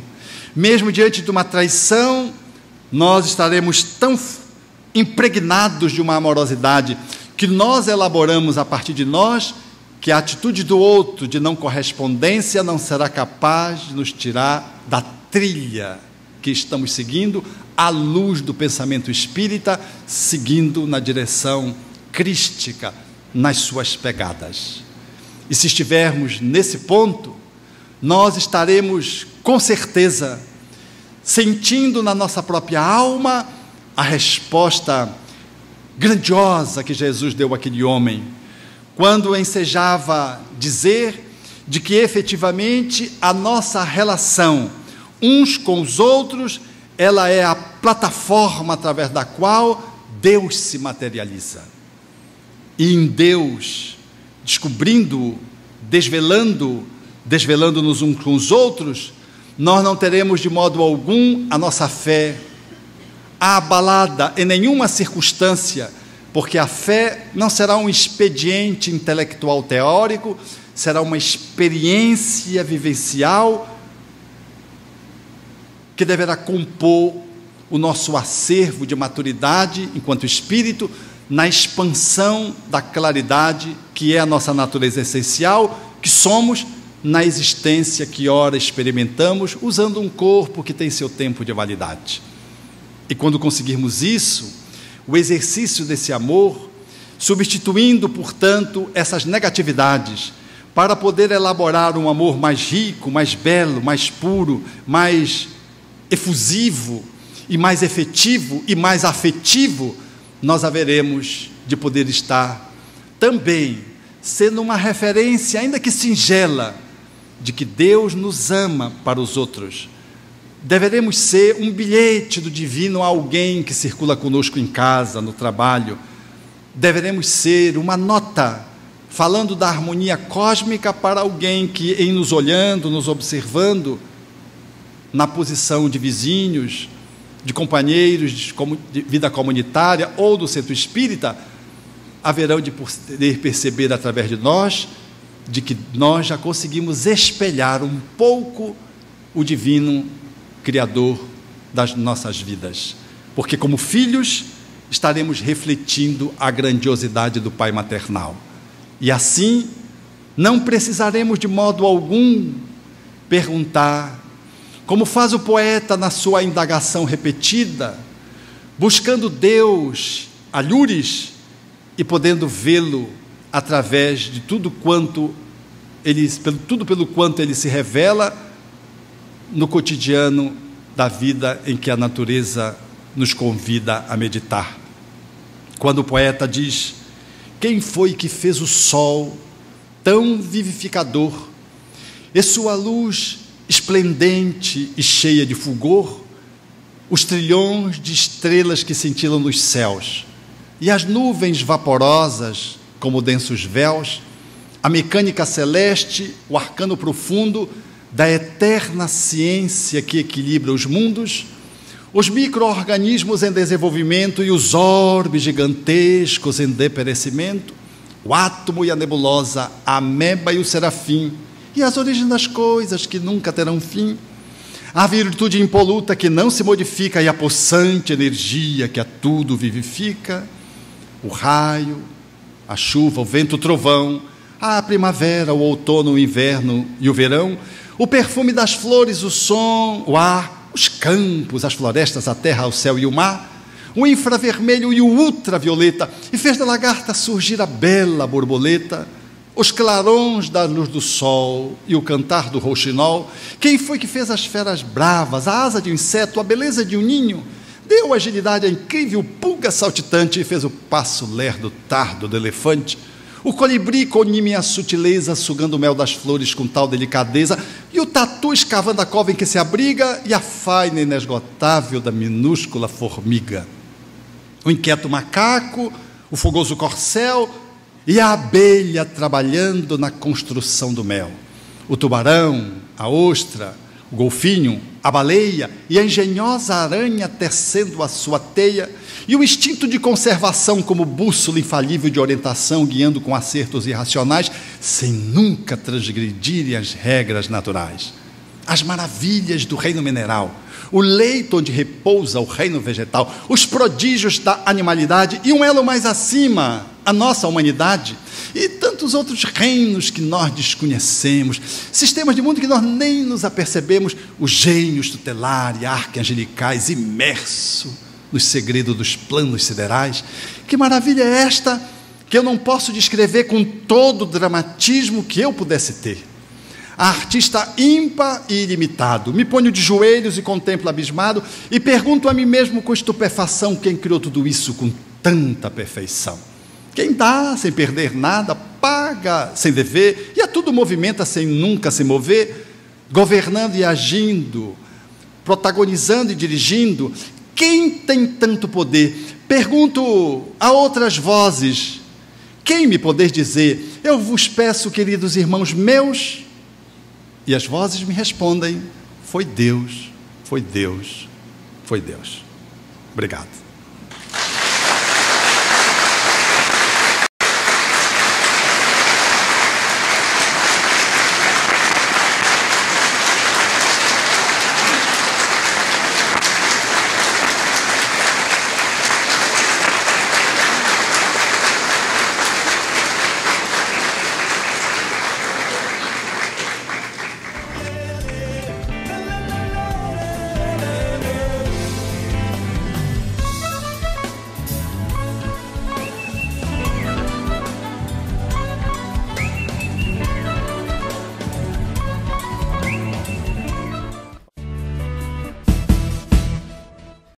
mesmo diante de uma traição, nós estaremos tão impregnados de uma amorosidade que nós elaboramos a partir de nós, que a atitude do outro de não correspondência não será capaz de nos tirar da trilha que estamos seguindo, à luz do pensamento espírita, seguindo na direção crística, nas suas pegadas. E se estivermos nesse ponto, nós estaremos, com certeza, sentindo na nossa própria alma a resposta grandiosa que Jesus deu àquele homem, quando ensejava dizer de que efetivamente a nossa relação uns com os outros, ela é a plataforma através da qual Deus se materializa. e em Deus, descobrindo, desvelando-nos uns com os outros, nós não teremos de modo algum a nossa fé abalada em nenhuma circunstância, porque a fé não será um expediente intelectual teórico, será uma experiência vivencial que deverá compor o nosso acervo de maturidade enquanto espírito, na expansão da claridade que é a nossa natureza essencial, que somos na existência que ora experimentamos, usando um corpo que tem seu tempo de validade. E quando conseguirmos isso, o exercício desse amor, substituindo, portanto, essas negatividades, para poder elaborar um amor mais rico, mais belo, mais puro, mais efusivo, e mais efetivo e mais afetivo, nós haveremos de poder estar também sendo uma referência, ainda que singela, de que Deus nos ama para os outros. Deveremos ser um bilhete do divino a alguém que circula conosco em casa, no trabalho. Deveremos ser uma nota falando da harmonia cósmica para alguém que, em nos olhando, nos observando, na posição de vizinhos, de companheiros de vida comunitária ou do centro espírita, haverão de poder perceber através de nós, de que nós já conseguimos espelhar um pouco o divino Criador das nossas vidas, porque como filhos estaremos refletindo a grandiosidade do Pai maternal, e assim não precisaremos de modo algum perguntar, como faz o poeta na sua indagação repetida, buscando Deus, alhures, e podendo vê-lo através de tudo pelo quanto ele se revela no cotidiano da vida em que a natureza nos convida a meditar. Quando o poeta diz: quem foi que fez o sol tão vivificador, e sua luz esplendente e cheia de fulgor, os trilhões de estrelas que cintilam nos céus, e as nuvens vaporosas como densos véus, a mecânica celeste, o arcano profundo da eterna ciência que equilibra os mundos, os micro-organismos em desenvolvimento e os orbes gigantescos em deperecimento, o átomo e a nebulosa, a ameba e o serafim, e as origens das coisas que nunca terão fim, a virtude impoluta que não se modifica e a possante energia que a tudo vivifica, o raio, a chuva, o vento, o trovão, a primavera, o outono, o inverno e o verão, o perfume das flores, o som, o ar, os campos, as florestas, a terra, o céu e o mar, o infravermelho e o ultravioleta, e fez da lagarta surgir a bela borboleta, os clarões da luz do sol e o cantar do rouxinol. Quem foi que fez as feras bravas, a asa de um inseto, a beleza de um ninho, deu agilidade à incrível pulga saltitante e fez o passo lerdo tardo do elefante, o colibri com nímia sutileza, sugando o mel das flores com tal delicadeza, e o tatu escavando a cova em que se abriga, e a faina inesgotável da minúscula formiga, o inquieto macaco, o fogoso corcel, e a abelha trabalhando na construção do mel, o tubarão, a ostra, o golfinho, a baleia e a engenhosa aranha tecendo a sua teia, e o instinto de conservação como bússola infalível de orientação, guiando com acertos irracionais, sem nunca transgredirem as regras naturais. As maravilhas do reino mineral, o leito onde repousa o reino vegetal, os prodígios da animalidade e um elo mais acima, a nossa humanidade, e tantos outros reinos que nós desconhecemos, sistemas de mundo que nós nem nos apercebemos, os gênios tutelar e arcangelicais imersos no segredo dos planos siderais. Que maravilha é esta que eu não posso descrever com todo o dramatismo que eu pudesse ter. A artista ímpar e ilimitado, me ponho de joelhos e contemplo abismado e pergunto a mim mesmo com estupefação quem criou tudo isso com tanta perfeição. Quem dá sem perder nada, paga sem dever, e a tudo movimenta sem nunca se mover, governando e agindo, protagonizando e dirigindo. Quem tem tanto poder? Pergunto a outras vozes, Quem me podeis dizer, eu vos peço, queridos irmãos meus? E as vozes me respondem, foi Deus, foi Deus, foi Deus. Obrigado.